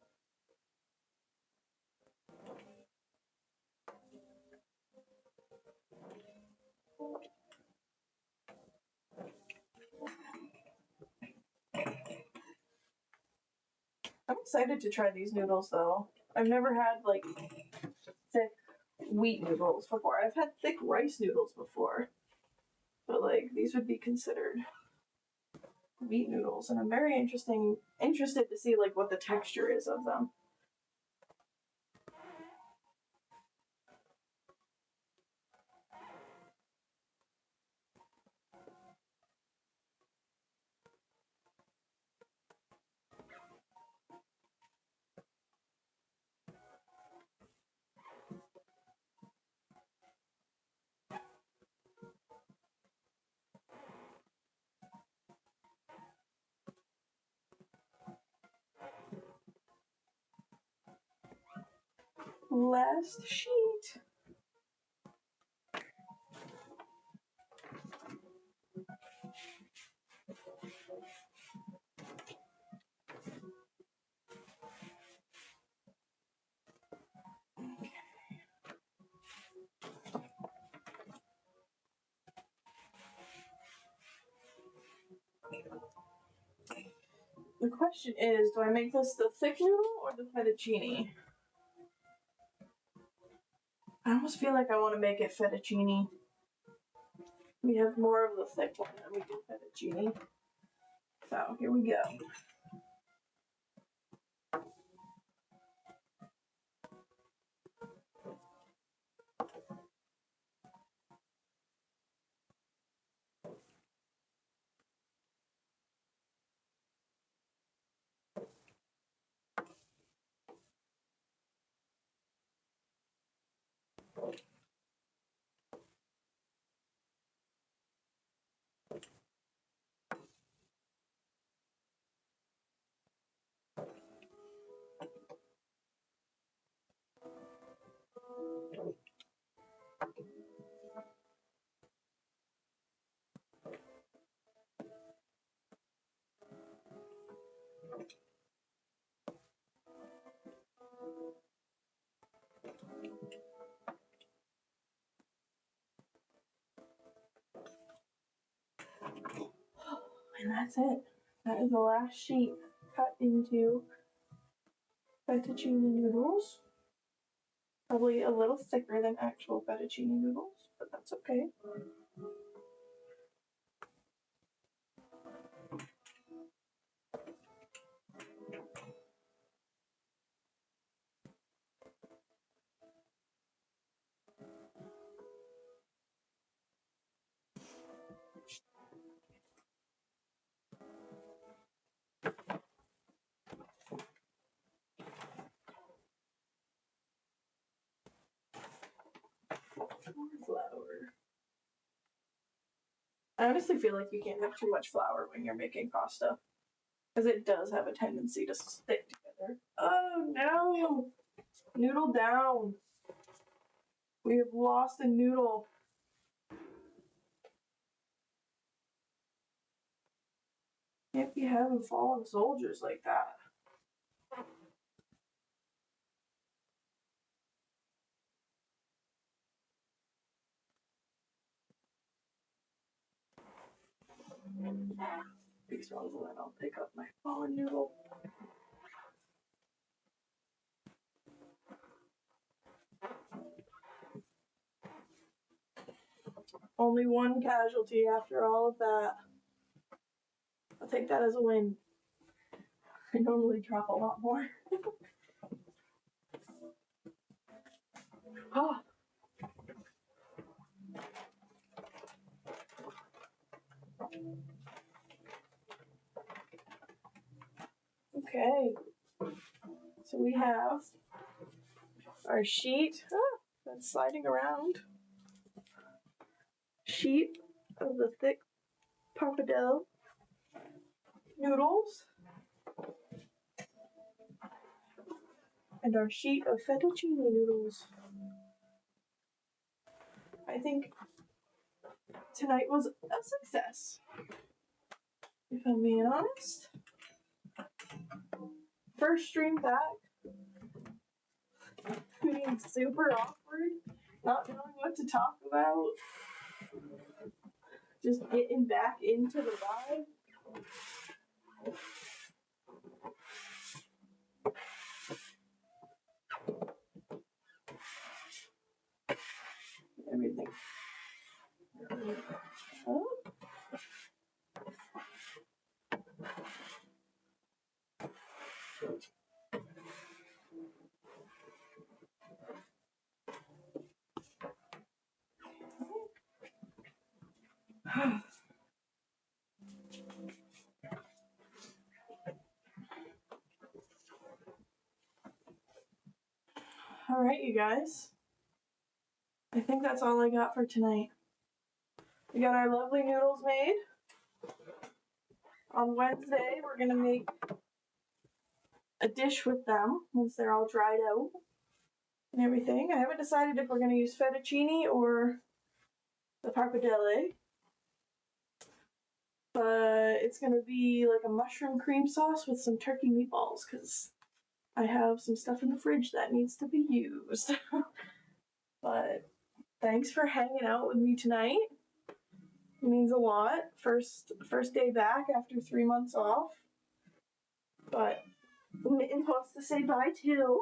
I'm excited to try these noodles though. I've never had like thick wheat noodles before. I've had thick rice noodles before, but like these would be considered wheat noodles, and I'm very interested to see like what the texture is of them. Last sheet. The question is, do I make this the thick noodle or the fettuccine? I almost feel like I want to make it fettuccine. We have more of the thick one and we do fettuccine. So here we go. And that's it. That is the last sheet cut into fettuccine noodles. Probably a little thicker than actual fettuccine noodles, but that's okay. I honestly feel like you can't have too much flour when you're making pasta, because it does have a tendency to stick together. Oh no! Noodle down. We have lost a noodle. Can't be having fallen soldiers like that. These ones, and then I'll pick up my fallen noodle. Only one casualty after all of that. I'll take that as a win. I normally drop a lot more. Oh. Okay. So we have our sheet that's sliding around. Sheet of the thick pappardelle noodles. And our sheet of fettuccine noodles. I think tonight was a success, if I'm being honest. First stream back, being super awkward, not knowing what to talk about, just getting back into the vibe. Everything. Oh. All right, you guys. I think that's all I got for tonight. We got our lovely noodles made. On Wednesday, we're gonna make a dish with them once they're all dried out and everything. I haven't decided if we're gonna use fettuccine or the pappardelle, but it's gonna be like a mushroom cream sauce with some turkey meatballs because I have some stuff in the fridge that needs to be used. But thanks for hanging out with me tonight. It means a lot. First day back after 3 months off. But Mittens wants to say bye too.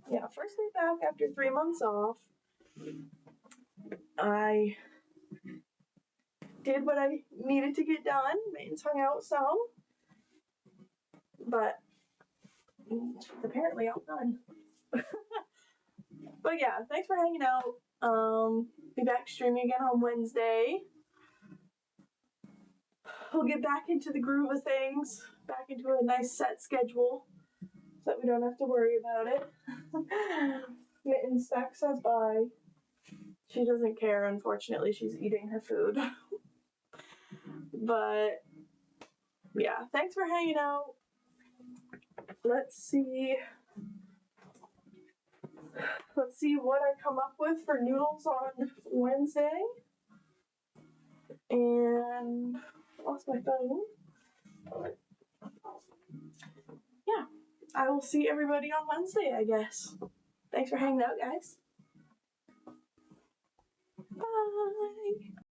Yeah, first day back after 3 months off. I did what I needed to get done. Mittens hung out some. But apparently I'm done. But yeah, thanks for hanging out. Be back streaming again on Wednesday. We'll get back into the groove of things, back into a nice set schedule, so that we don't have to worry about it. Mittens Stack says bye. She doesn't care, unfortunately. She's eating her food. But yeah, thanks for hanging out. Let's see what I come up with for noodles on Wednesday. And I lost my phone. Yeah, I will see everybody on Wednesday, I guess. Thanks for hanging out, guys. Bye.